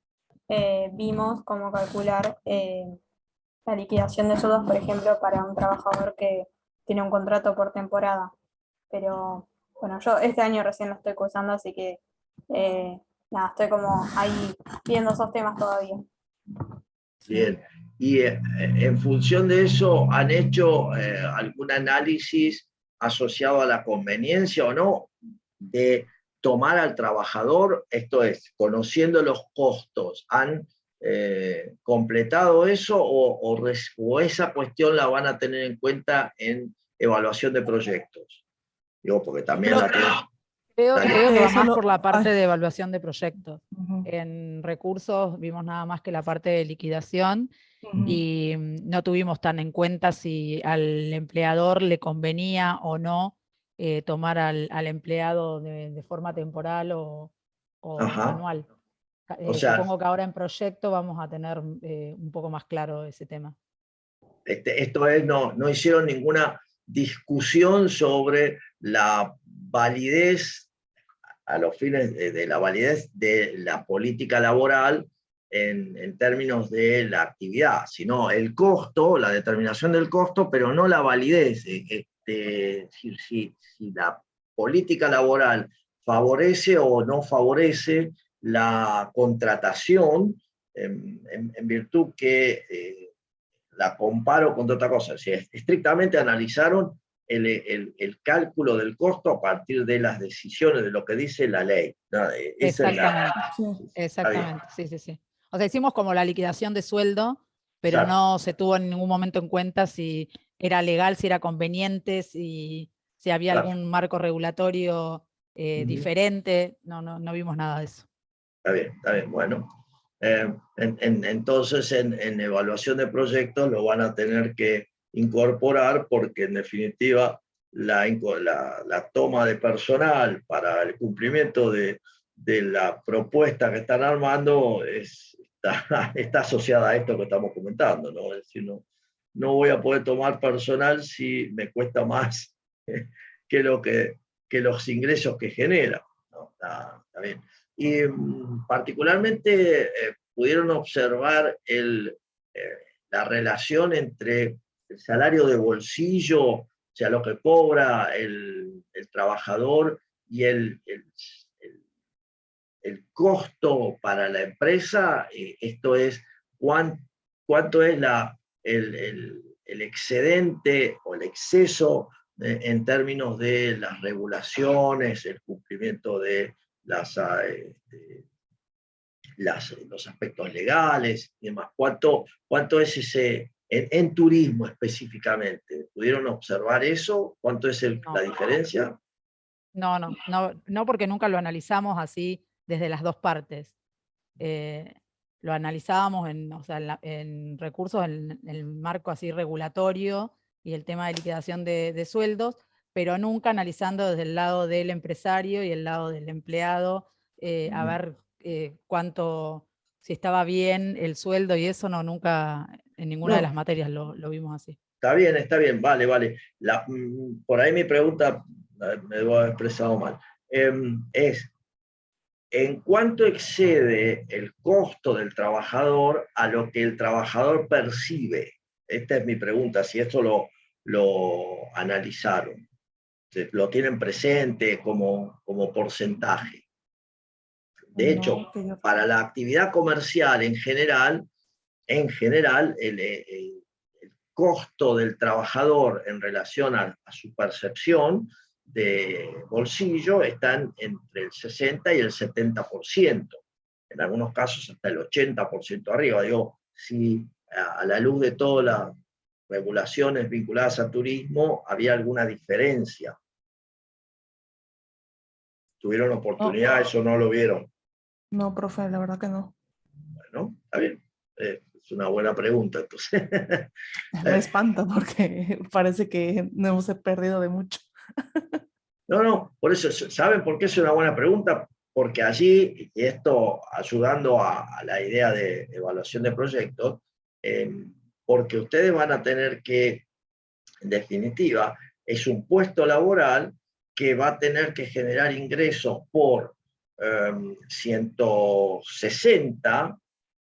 Speaker 7: vimos cómo calcular la liquidación de sueldos, por ejemplo, para un trabajador que tiene un contrato por temporada. Pero bueno, yo este año recién lo estoy cursando, así que nada, estoy como ahí viendo esos temas todavía.
Speaker 1: Bien. Y en función de eso, ¿han hecho algún análisis asociado a la conveniencia o no de tomar al trabajador? Esto es, conociendo los costos, ¿han completado eso o esa cuestión la van a tener en cuenta en evaluación de proyectos? Digo, porque también la tienen.
Speaker 8: Creo
Speaker 1: Dale.
Speaker 8: que va
Speaker 6: Eso
Speaker 8: más
Speaker 6: lo-
Speaker 8: por la parte
Speaker 6: ay.
Speaker 8: de evaluación de proyectos.
Speaker 6: Ujú,
Speaker 8: En recursos vimos nada más que la parte de liquidación
Speaker 6: ujú.
Speaker 8: y no tuvimos tan en cuenta si al empleador le convenía o no tomar al empleado de forma temporal o
Speaker 1: Ajá.
Speaker 8: anual.
Speaker 1: O sea,
Speaker 8: Supongo que ahora en proyecto vamos a tener un poco más claro ese tema.
Speaker 1: esto es, no hicieron ninguna discusión sobre la validez, a los fines de la validez de la política laboral en términos de la actividad, sino el costo, la determinación del costo, pero no la validez. Si la política laboral favorece o no favorece la contratación en virtud que la comparo con otra cosa. Si estrictamente analizaron el cálculo del costo a partir de las decisiones, de lo que dice la ley. No, esa es la.
Speaker 8: Exactamente,
Speaker 6: Sí.
Speaker 8: exactamente, sí. O sea, hicimos como la liquidación de sueldo, pero
Speaker 1: Exacto.
Speaker 8: no se tuvo en ningún momento en cuenta si era legal, si era conveniente, si había
Speaker 1: Claro.
Speaker 8: algún marco regulatorio
Speaker 1: Ujú.
Speaker 8: diferente. No vimos nada de eso.
Speaker 1: Está bien, bueno. Entonces, en evaluación de proyectos lo van a tener que incorporar porque, en definitiva, la toma de personal para el cumplimiento de la propuesta que están armando está asociada a esto que estamos comentando, ¿no? Es decir, no voy a poder tomar personal si me cuesta más que los ingresos que genera, ¿no? Está bien. Y particularmente pudieron observar la relación entre el salario de bolsillo, o sea, lo que cobra el trabajador y el costo para la empresa. Esto es, cuánto es el excedente o el exceso en términos de las regulaciones, el cumplimiento de los aspectos legales y demás. ¿Cuánto es ese, en turismo específicamente? ¿Pudieron observar eso? ¿Cuánto es la diferencia?
Speaker 8: No, porque nunca lo analizamos así desde las dos partes. Lo analizábamos en recursos, en el marco así regulatorio y el tema de liquidación de sueldos, pero nunca analizando desde el lado del empresario y el lado del empleado, a ver cuánto, si estaba bien el sueldo y eso, nunca en ninguna de las materias lo vimos así.
Speaker 1: Está bien, vale. Por ahí mi pregunta, me lo he expresado mal, es, ¿En cuánto excede el costo del trabajador a lo que el trabajador percibe? Esta es mi pregunta, si esto lo analizaron. ¿Lo tienen presente como porcentaje? De hecho,
Speaker 6: No, que yo-
Speaker 1: para la actividad comercial en general, el costo del trabajador en relación a su percepción de bolsillo están entre el 60 y el 70%, en algunos casos hasta el 80% arriba. Digo, si a la luz de todas las regulaciones vinculadas al turismo había alguna diferencia. ¿Tuvieron oportunidad? ¿Eso no lo vieron?
Speaker 6: No, profe, la verdad que no.
Speaker 1: Bueno, está bien. Es una buena pregunta, entonces.
Speaker 6: Me espanta porque parece que no hemos perdido de mucho.
Speaker 1: No, por eso, ¿saben por qué es una buena pregunta? Porque allí, y esto ayudando a la idea de evaluación de proyectos, porque ustedes van a tener que, en definitiva, es un puesto laboral que va a tener que generar ingresos por 160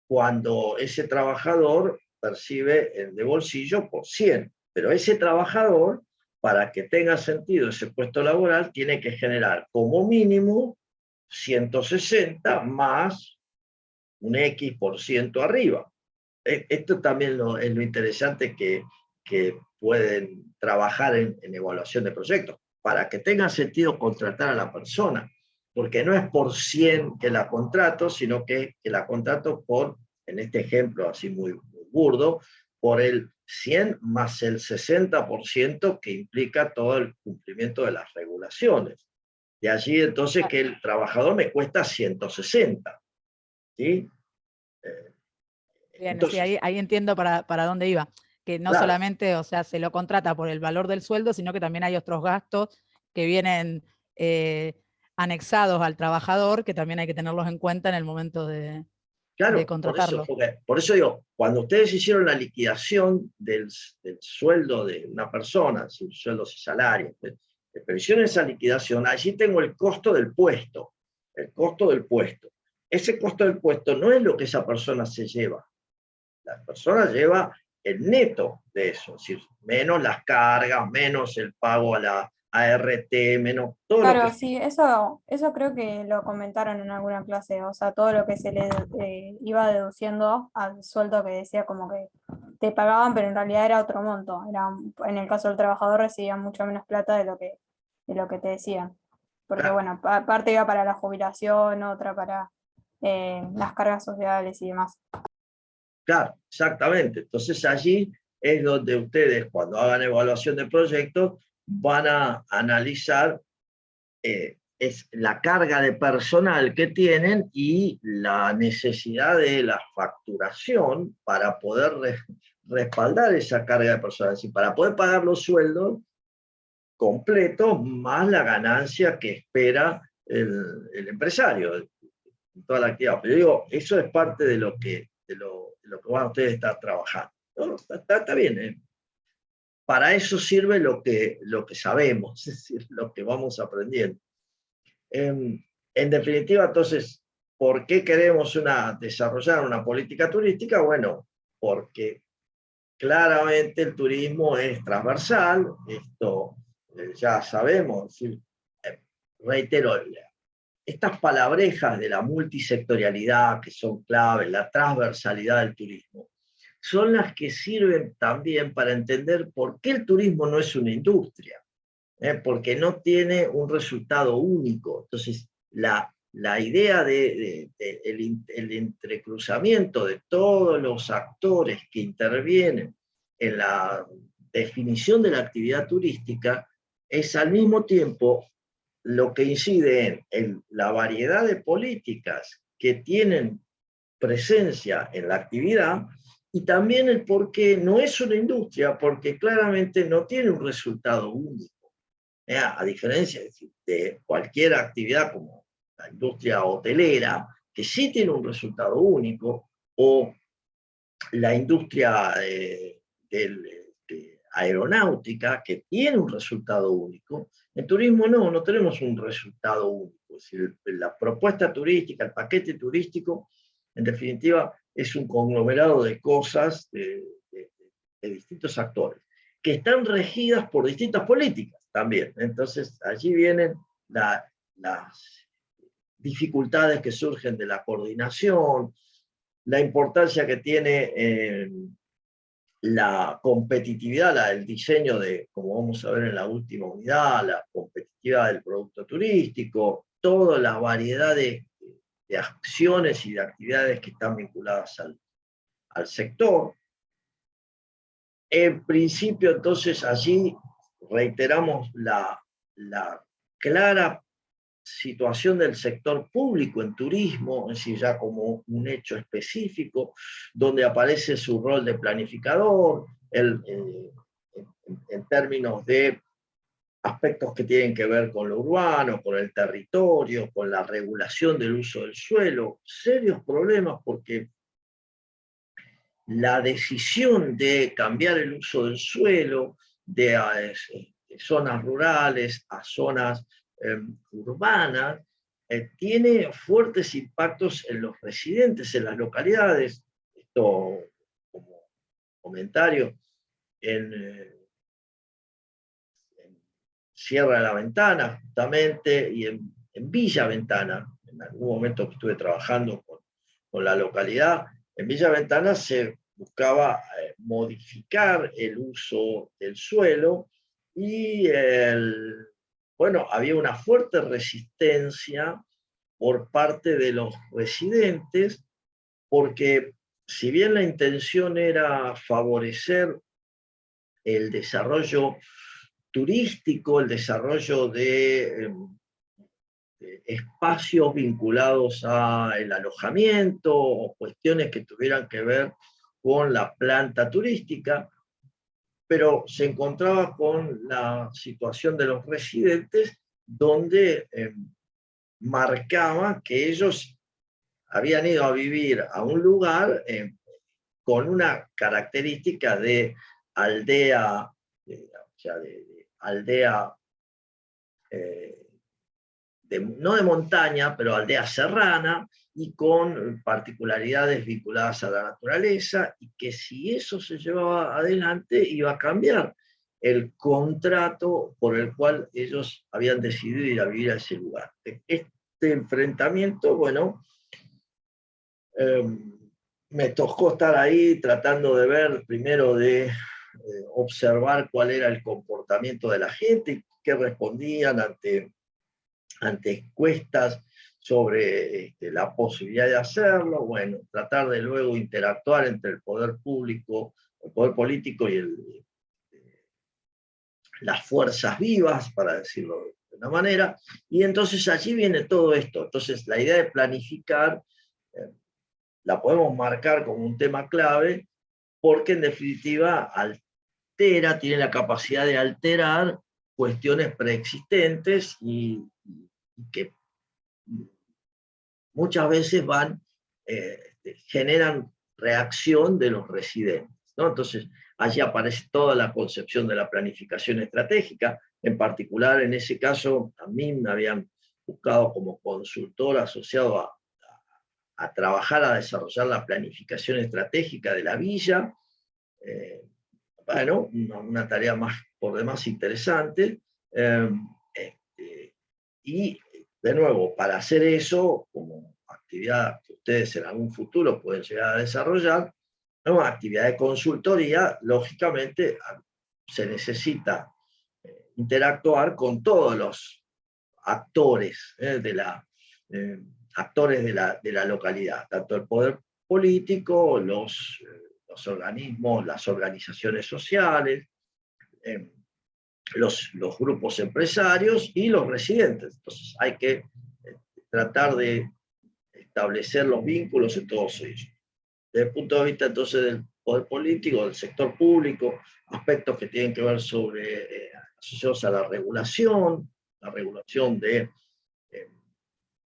Speaker 1: cuando ese trabajador percibe de bolsillo por 100. Pero ese trabajador, para que tenga sentido ese puesto laboral, tiene que generar como mínimo 160 más un X% arriba. Esto también es lo interesante que pueden trabajar en evaluación de proyectos, para que tenga sentido contratar a la persona, porque no es por 100 que la contrato, sino que la contrato por, en este ejemplo así muy burdo, por el 100 más el 60% que implica todo el cumplimiento de las regulaciones. De allí entonces que el trabajador me cuesta 160. ¿Sí?
Speaker 8: Bien, sí,
Speaker 1: Entonces,
Speaker 8: ahí entiendo para dónde iba. Que no
Speaker 1: claro,
Speaker 8: solamente, o sea, se lo contrata por el valor del sueldo, sino que también hay otros gastos que vienen anexados al trabajador, que también hay que tenerlos en cuenta en el momento de
Speaker 1: claro,
Speaker 8: contratarlo.
Speaker 1: por eso digo, cuando ustedes hicieron la liquidación del sueldo de una persona, sin sueldos y salarios, pero hicieron esa liquidación, allí tengo el costo del puesto, el costo del puesto. Ese costo del puesto no es lo que esa persona se lleva. La persona lleva el neto de eso, es decir, menos las cargas, menos el pago a la ART, menos todo lo
Speaker 7: Claro,
Speaker 1: que...
Speaker 7: sí, eso creo que lo comentaron en alguna clase, o sea, todo lo que se le iba deduciendo al sueldo que decía como que te pagaban, pero en realidad era otro monto. En el caso del trabajador recibía mucho menos plata de lo que te decían. Porque
Speaker 1: Claro,
Speaker 7: bueno, parte iba para la jubilación, otra para las cargas sociales y demás.
Speaker 1: claro, exactamente. Entonces allí es donde ustedes, cuando hagan evaluación de proyectos, van a analizar es la carga de personal que tienen y la necesidad de la facturación para poder respaldar esa carga de personal, es decir, para poder pagar los sueldos completos más la ganancia que espera el empresario en toda la actividad. Pero digo, eso es parte de lo que van a ustedes estar trabajando. ¿No? Está bien, ¿eh? Para eso sirve lo que sabemos, es decir, lo que vamos aprendiendo. En definitiva, entonces, ¿por qué queremos desarrollar una política turística? Bueno, porque claramente el turismo es transversal, esto ya sabemos, reitero, estas palabrejas de la multisectorialidad que son claves, la transversalidad del turismo, son las que sirven también para entender por qué el turismo no es una industria. Porque no tiene un resultado único. Entonces, la idea del el entrecruzamiento de todos los actores que intervienen en la definición de la actividad turística es al mismo tiempo lo que incide en la variedad de políticas que tienen presencia en la actividad y también el por qué no es una industria, porque claramente no tiene un resultado único. A diferencia de cualquier actividad como la industria hotelera, que sí tiene un resultado único, o la industria aeronáutica, que tiene un resultado único. En turismo no tenemos un resultado único. Es decir, la propuesta turística, el paquete turístico, en definitiva, es un conglomerado de cosas de distintos actores, que están regidas por distintas políticas también. Entonces, allí vienen las dificultades que surgen de la coordinación, la importancia que tiene la competitividad, el diseño de, como vamos a ver en la última unidad, la competitividad del producto turístico, toda la variedad de acciones y de actividades que están vinculadas al sector. En principio, entonces, allí reiteramos la clara situación del sector público en turismo, es decir, ya como un hecho específico, donde aparece su rol de planificador, en términos de aspectos que tienen que ver con lo urbano, con el territorio, con la regulación del uso del suelo, serios problemas porque la decisión de cambiar el uso del suelo de zonas rurales a zonas urbanas tiene fuertes impactos en los residentes, en las localidades. Esto como comentario, en Sierra de la Ventana, justamente, y en Villa Ventana, en algún momento que estuve trabajando con la localidad, en Villa Ventana se buscaba modificar el uso del suelo y bueno, había una fuerte resistencia por parte de los residentes, porque si bien la intención era favorecer el desarrollo turístico, el desarrollo de espacios vinculados al alojamiento o cuestiones que tuvieran que ver con la planta turística, pero se encontraba con la situación de los residentes donde marcaba que ellos habían ido a vivir a un lugar con una característica de aldea, aldea, no de montaña, pero aldea serrana, y con particularidades vinculadas a la naturaleza, y que si eso se llevaba adelante iba a cambiar el contrato por el cual ellos habían decidido ir a vivir a ese lugar. Este enfrentamiento, bueno, me tocó estar ahí tratando de ver, primero de observar cuál era el comportamiento de la gente, qué respondían ante encuestas sobre la posibilidad de hacerlo, bueno, tratar de luego interactuar entre el poder público, el poder político y las fuerzas vivas, para decirlo de una manera, y entonces allí viene todo esto. Entonces la idea de planificar la podemos marcar como un tema clave, porque en definitiva tiene la capacidad de alterar cuestiones preexistentes y que muchas veces generan reacción de los residentes, ¿no? Entonces, allí aparece toda la concepción de la planificación estratégica. En particular, en ese caso, a mí me habían buscado como consultor asociado a trabajar, a desarrollar la planificación estratégica de la villa. Bueno, una tarea más por demás interesante. Y de nuevo, para hacer eso, como actividad que ustedes en algún futuro pueden llegar a desarrollar, una actividad de consultoría, lógicamente se necesita interactuar con todos los actores actores de la localidad, tanto el poder político, los organismos, las organizaciones sociales, los grupos empresarios y los residentes. Entonces hay que tratar de establecer los vínculos en todos ellos. Desde el punto de vista entonces del poder político, del sector público, aspectos que tienen que ver asociados a la regulación de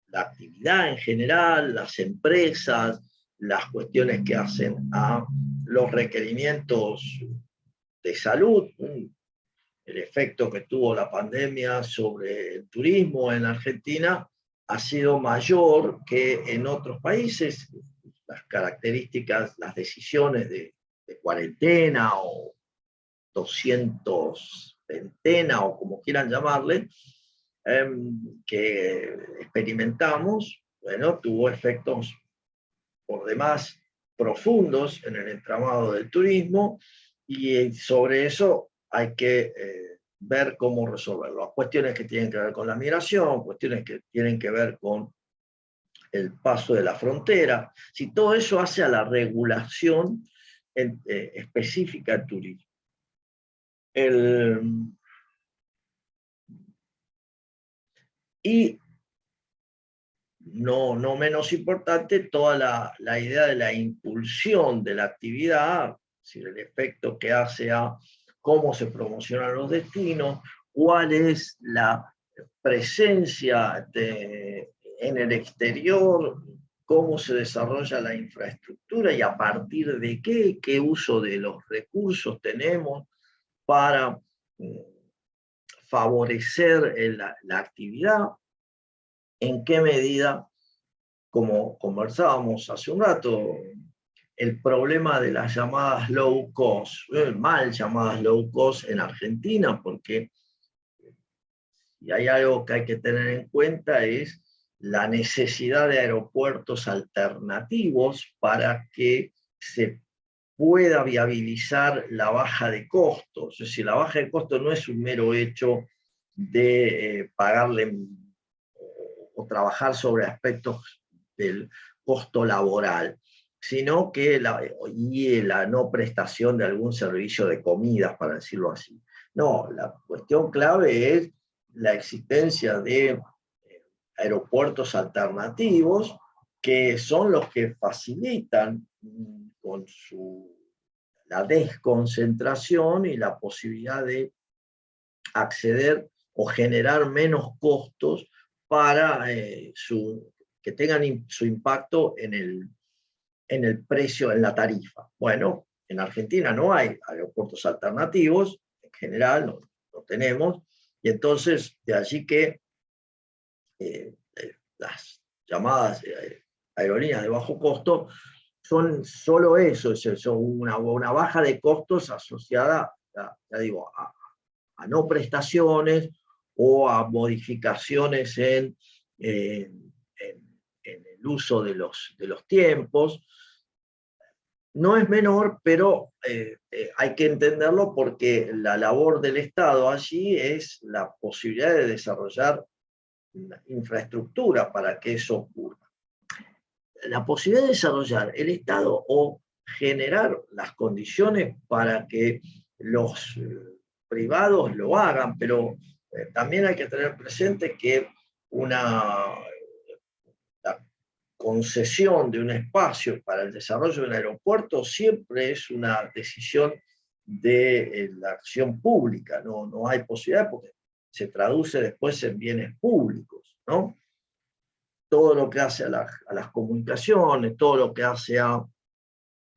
Speaker 1: la actividad en general, las empresas, las cuestiones que hacen a los requerimientos de salud. El efecto que tuvo la pandemia sobre el turismo en Argentina ha sido mayor que en otros países. Las características, las decisiones de cuarentena o 200 ventena o como quieran llamarle, que experimentamos, bueno, tuvo efectos por demás profundos en el entramado del turismo, y sobre eso hay que ver cómo resolverlo. Cuestiones que tienen que ver con la migración, cuestiones que tienen que ver con el paso de la frontera, si todo eso hace a la regulación específica del turismo. Y no menos importante, toda la idea de la impulsión de la actividad, es decir, el efecto que hace a cómo se promocionan los destinos, cuál es la presencia en el exterior, cómo se desarrolla la infraestructura y a partir de qué uso de los recursos tenemos para favorecer la actividad, en qué medida, como conversábamos hace un rato, el problema de las llamadas low cost, mal llamadas low cost en Argentina, porque y hay algo que hay que tener en cuenta es la necesidad de aeropuertos alternativos para que se pueda viabilizar la baja de costos. Es decir, la baja de costos no es un mero hecho de pagarle o trabajar sobre aspectos del costo laboral, sino que la no prestación de algún servicio de comidas, para decirlo así. No, la cuestión clave es la existencia de aeropuertos alternativos que son los que facilitan con la desconcentración y la posibilidad de acceder o generar menos costos para que tengan su impacto en el precio, en la tarifa. Bueno, en Argentina no hay aeropuertos alternativos, en general no tenemos, y entonces de allí que las llamadas aerolíneas de bajo costo son solo eso, son una baja de costos asociada, ya digo, a no prestaciones o a modificaciones en el uso de los tiempos. No es menor, pero hay que entenderlo porque la labor del Estado allí es la posibilidad de desarrollar una infraestructura para que eso ocurra. La posibilidad de desarrollar el Estado o generar las condiciones para que los privados lo hagan, pero también hay que tener presente que la concesión de un espacio para el desarrollo de un aeropuerto siempre es una decisión de la acción pública, no hay posibilidad porque se traduce después en bienes públicos, ¿no? Todo lo que hace a las comunicaciones, todo lo que hace al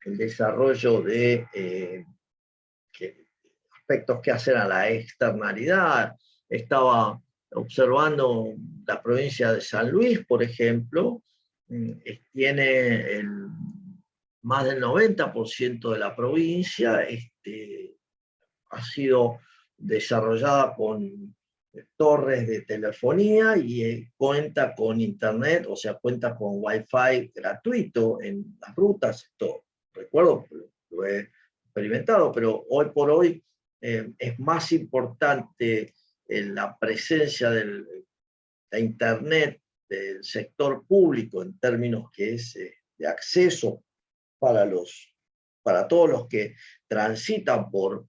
Speaker 1: desarrollo de aspectos que hacen a la externalidad. Estaba observando la provincia de San Luis, por ejemplo, tiene más del 90% de la provincia ha sido desarrollada con torres de telefonía y cuenta con internet, o sea, cuenta con wifi gratuito en las rutas. Esto recuerdo, lo he experimentado, pero hoy por hoy es más importante la presencia de internet del sector público en términos que es de acceso para todos los que transitan por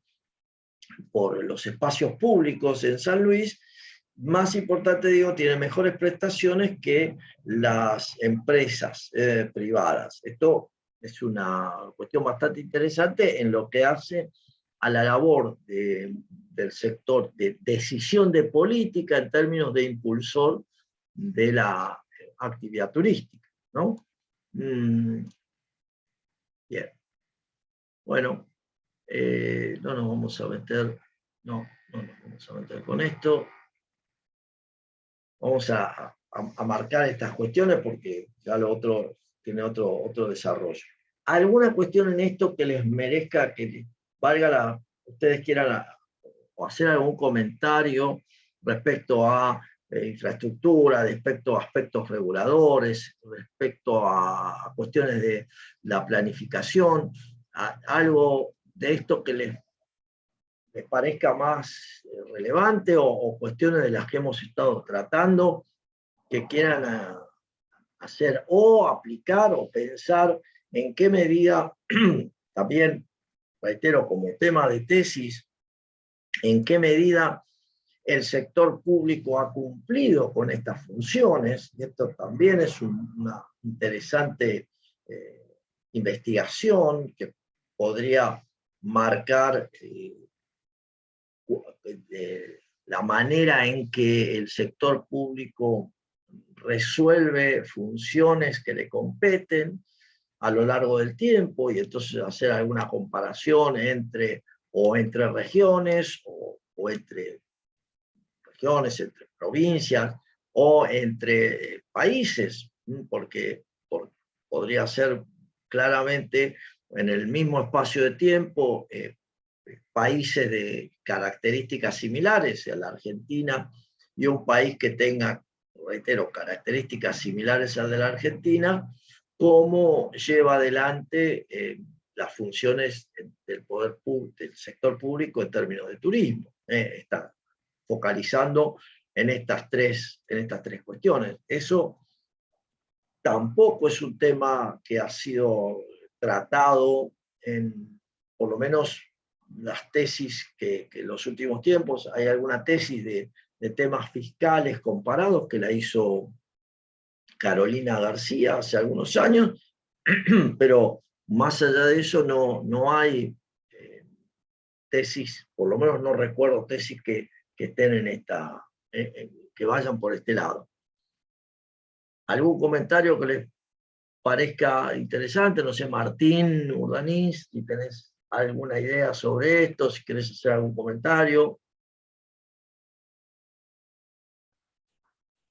Speaker 1: los espacios públicos en San Luis, más importante, digo, tiene mejores prestaciones que las empresas privadas. Esto es una cuestión bastante interesante en lo que hace a la labor del sector de decisión de política en términos de impulsor de la actividad turística, ¿no? Bien. Bueno, no nos vamos a meter, no nos vamos a meter con esto. Vamos a marcar estas cuestiones porque ya lo otro tiene otro desarrollo. ¿Alguna cuestión en esto que les merezca, que valga ustedes quieran o hacer algún comentario respecto a infraestructura, respecto a aspectos reguladores, respecto a cuestiones de la planificación, algo de esto que les parezca más relevante o cuestiones de las que hemos estado tratando que quieran hacer o aplicar o pensar en qué medida, también reitero como tema de tesis, en qué medida el sector público ha cumplido con estas funciones, y esto también es una interesante investigación que podría marcar la manera en que el sector público resuelve funciones que le competen a lo largo del tiempo, y entonces hacer alguna comparación entre regiones, o entre regiones, entre provincias, o entre países, porque podría ser claramente en el mismo espacio de tiempo países de características similares a la Argentina, y un país que tenga, reitero, características similares a de la Argentina, cómo lleva adelante las funciones del sector público en términos de turismo. Está focalizando en estas tres cuestiones. Eso tampoco es un tema que ha sido tratado en, por lo menos, las tesis que en los últimos tiempos. Hay alguna tesis de temas fiscales comparados que la hizo Carolina García hace algunos años, pero más allá de eso no hay tesis, por lo menos no recuerdo tesis que estén en que vayan por este lado. ¿Algún comentario que les parezca interesante? No sé, Martín, Urdanís, si tenés alguna idea sobre esto, si querés hacer algún comentario.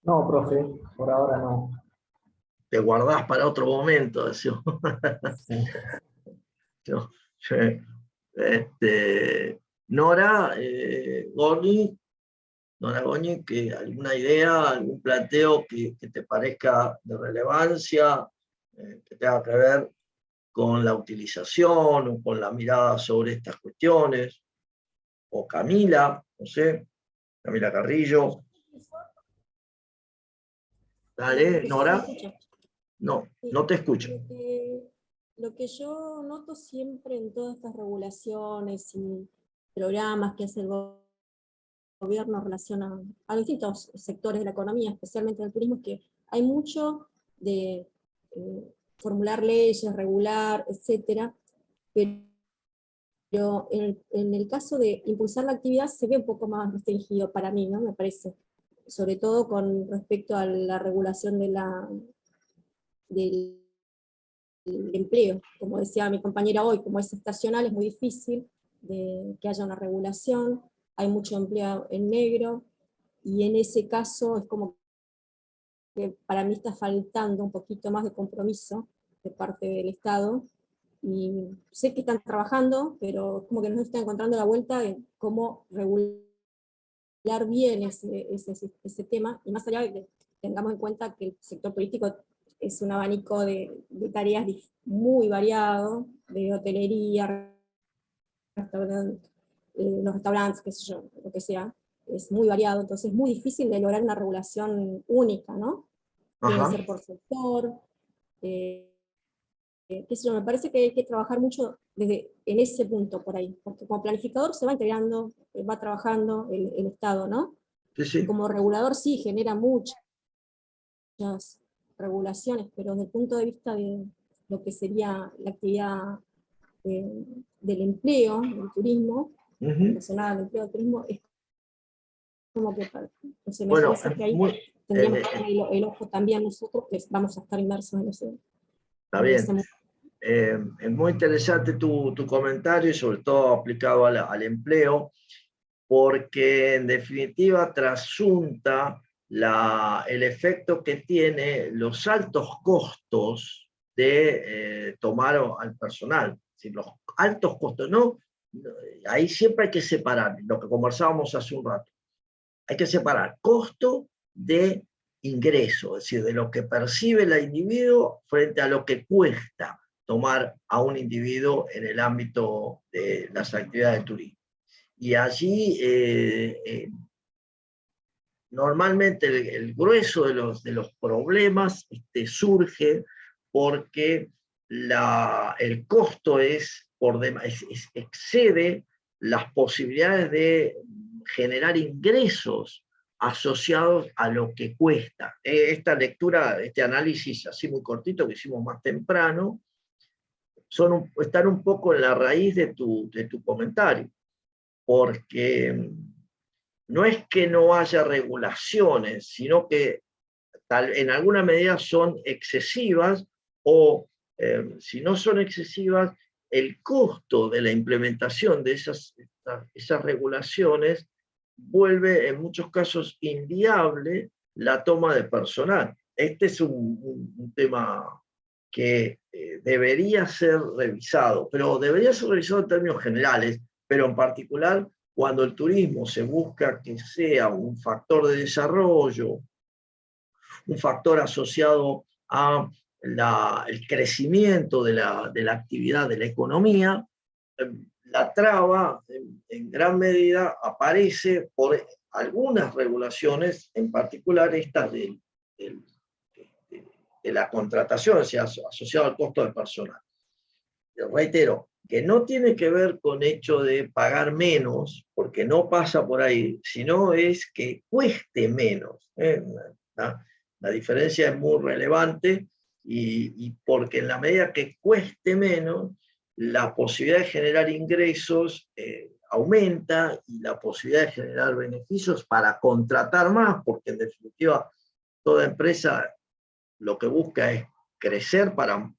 Speaker 3: No, profe, por ahora no.
Speaker 1: Te guardás para otro momento, decía.
Speaker 3: Sí.
Speaker 1: Nora Goñi, que alguna idea, algún planteo que te parezca de relevancia, que tenga que ver con la utilización o con la mirada sobre estas cuestiones, o Camila, no sé, Camila Carrillo. Dale, Nora. No, no te escucho.
Speaker 9: Lo que yo noto siempre en todas estas regulaciones y programas que hace el gobierno relacionado a distintos sectores de la economía, especialmente del turismo, es que hay mucho de formular leyes, regular, etcétera, pero en el caso de impulsar la actividad se ve un poco más restringido para mí, ¿no? Me parece, sobre todo con respecto a la regulación del empleo. Como decía mi compañera hoy, como es estacional, es muy difícil que haya una regulación, hay mucho empleo en negro, y en ese caso es como que para mí está faltando un poquito más de compromiso de parte del Estado, y sé que están trabajando, pero como que no están encontrando la vuelta en cómo regular bien ese tema, y más allá de que tengamos en cuenta que el sector turístico es un abanico de tareas muy variado, de hotelería, los restaurantes, qué sé yo, lo que sea, es muy variado, entonces es muy difícil de lograr una regulación única, ¿no? Tiene que ser por sector, qué sé yo, me parece que hay que trabajar mucho en ese punto por ahí, porque como planificador se va integrando, va trabajando el Estado, ¿no?
Speaker 1: Sí, sí.
Speaker 9: Y como regulador sí genera muchas regulaciones, pero desde el punto de vista de lo que sería la actividad del empleo, del turismo, relacionada al empleo del turismo, es como que me parece que ahí tendríamos que poner el ojo también nosotros, que vamos a estar inmersos en ese.
Speaker 1: Está bien. Es muy interesante tu comentario y sobre todo aplicado al empleo, porque en definitiva trasunta el efecto que tiene los altos costos de tomar al personal. Es decir, los altos costos, ahí siempre hay que separar, lo que conversábamos hace un rato, hay que separar costo de ingreso, es decir, de lo que percibe el individuo frente a lo que cuesta tomar a un individuo en el ámbito de las actividades de turismo. Y allí normalmente el grueso de los problemas surge porque el costo excede las posibilidades de generar ingresos asociados a lo que cuesta. Esta lectura, este análisis así muy cortito que hicimos más temprano, están un poco en la raíz de tu comentario, porque no es que no haya regulaciones, sino que en alguna medida son excesivas, o si no son excesivas, el costo de la implementación de esas regulaciones vuelve en muchos casos inviable la toma de personal. Este es un tema que debería ser revisado, pero debería ser revisado en términos generales, pero en particular cuando el turismo se busca que sea un factor de desarrollo, un factor asociado a el crecimiento de la actividad de la economía, la traba en gran medida aparece por algunas regulaciones, en particular estas de la contratación, o sea, asociado al costo del personal. Reitero, que no tiene que ver con hecho de pagar menos, porque no pasa por ahí, sino es que cueste menos. La diferencia es muy relevante y porque en la medida que cueste menos, la posibilidad de generar ingresos aumenta y la posibilidad de generar beneficios para contratar más, porque en definitiva toda empresa lo que busca es crecer para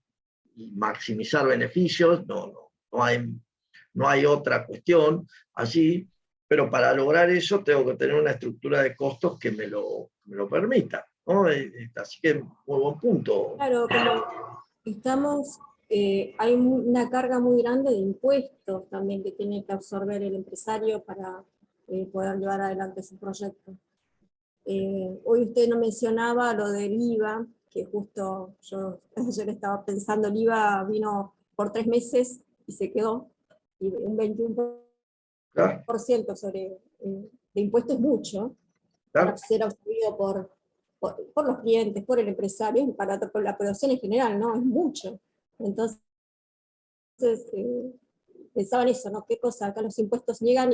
Speaker 1: maximizar beneficios, no hay otra cuestión allí, pero para lograr eso tengo que tener una estructura de costos que me lo permita, ¿no? Así que muy buen punto.
Speaker 9: Claro, como hay una carga muy grande de impuestos también que tiene que absorber el empresario para poder llevar adelante su proyecto. Hoy usted no mencionaba lo del IVA, que justo yo ayer estaba pensando, el IVA vino por 3 meses y se quedó, y un 21% de impuesto es mucho, para ser absorbido por los clientes, por el empresario, por la población en general, ¿no? Es mucho. Entonces, pensaba en eso, ¿no? ¿Qué cosa? Acá los impuestos llegan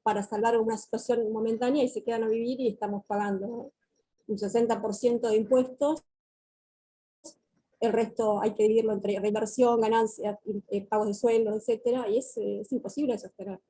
Speaker 9: para salvar una situación momentánea y se quedan a vivir y estamos pagando un 60% de impuestos. El resto hay que dividirlo entre reinversión, ganancias, pagos de sueldos, etcétera, y es imposible sostener.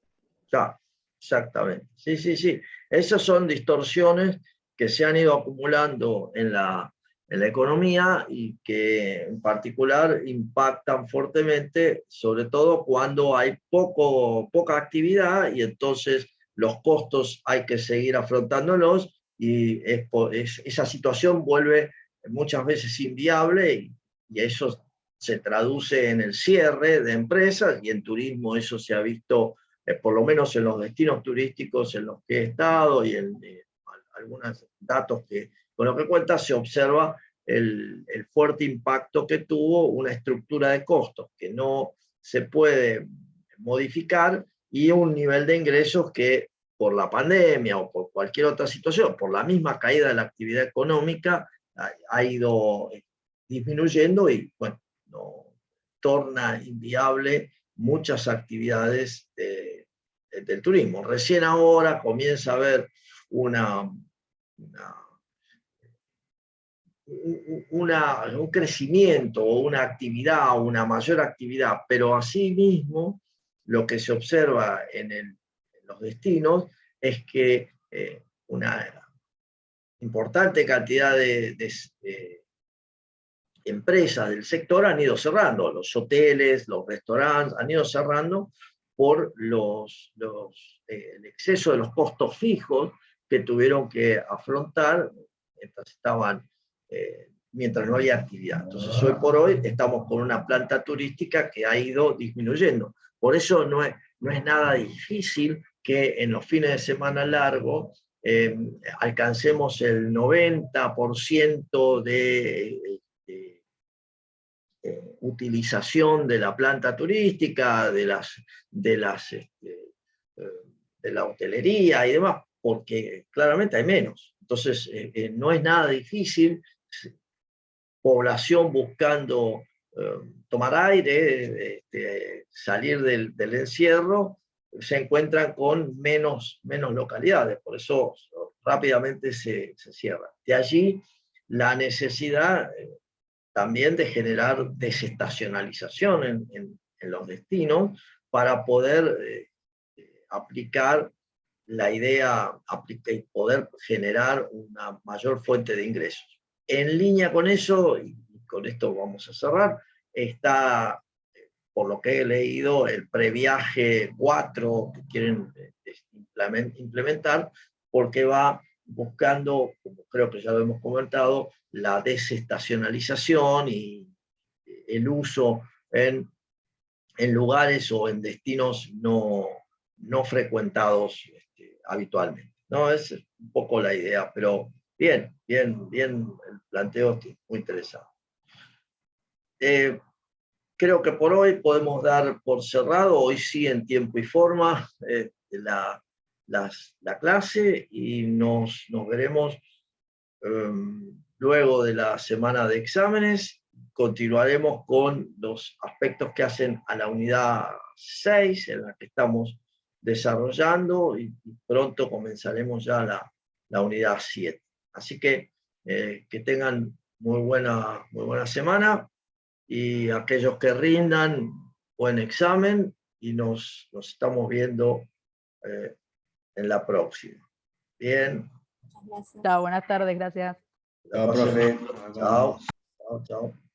Speaker 1: Ya, exactamente. Sí. Esas son distorsiones que se han ido acumulando en la economía y que en particular impactan fuertemente, sobre todo cuando hay poca actividad y entonces los costos hay que seguir afrontándolos y esa situación vuelve muchas veces inviable y eso se traduce en el cierre de empresas y en turismo eso se ha visto por lo menos en los destinos turísticos en los que he estado y en algunos datos con lo que cuenta, se observa el fuerte impacto que tuvo una estructura de costos que no se puede modificar y un nivel de ingresos que por la pandemia o por cualquier otra situación, por la misma caída de la actividad económica, ha ido disminuyendo y bueno, no, torna inviable muchas actividades del turismo. Recién ahora comienza a haber un crecimiento o una actividad, una mayor actividad, pero asimismo lo que se observa en los destinos es que una importante cantidad de empresas del sector han ido cerrando, los hoteles, los restaurantes han ido cerrando por el exceso de los costos fijos que tuvieron que afrontar mientras no había actividad. Entonces, hoy por hoy estamos con una planta turística que ha ido disminuyendo. Por eso no es nada difícil que en los fines de semana largos alcancemos el 90% de utilización de la planta turística, de la hotelería y demás, porque claramente hay menos. Entonces, no es nada difícil, población buscando tomar aire, salir del encierro, se encuentran con menos localidades, por eso rápidamente se cierra. De allí la necesidad también de generar desestacionalización en los destinos para poder aplicar la idea y poder generar una mayor fuente de ingresos. En línea con eso, y con esto vamos a cerrar, está, por lo que he leído, el previaje 4 que quieren implementar, porque va buscando, como creo que ya lo hemos comentado, la desestacionalización y el uso en lugares o en destinos no frecuentados habitualmente. ¿No? Es un poco la idea, pero bien el planteo, muy interesante. Creo que por hoy podemos dar por cerrado, hoy sí en tiempo y forma, la clase, y nos veremos luego de la semana de exámenes. Continuaremos con los aspectos que hacen a la unidad 6, en la que estamos desarrollando, y pronto comenzaremos ya la unidad 7. Así que tengan muy buena semana, y aquellos que rindan buen examen, y nos estamos viendo en la próxima. Bien.
Speaker 9: Muchas gracias.
Speaker 8: Chao, buenas tardes, gracias.
Speaker 1: Chao, profe. Chao. Chao.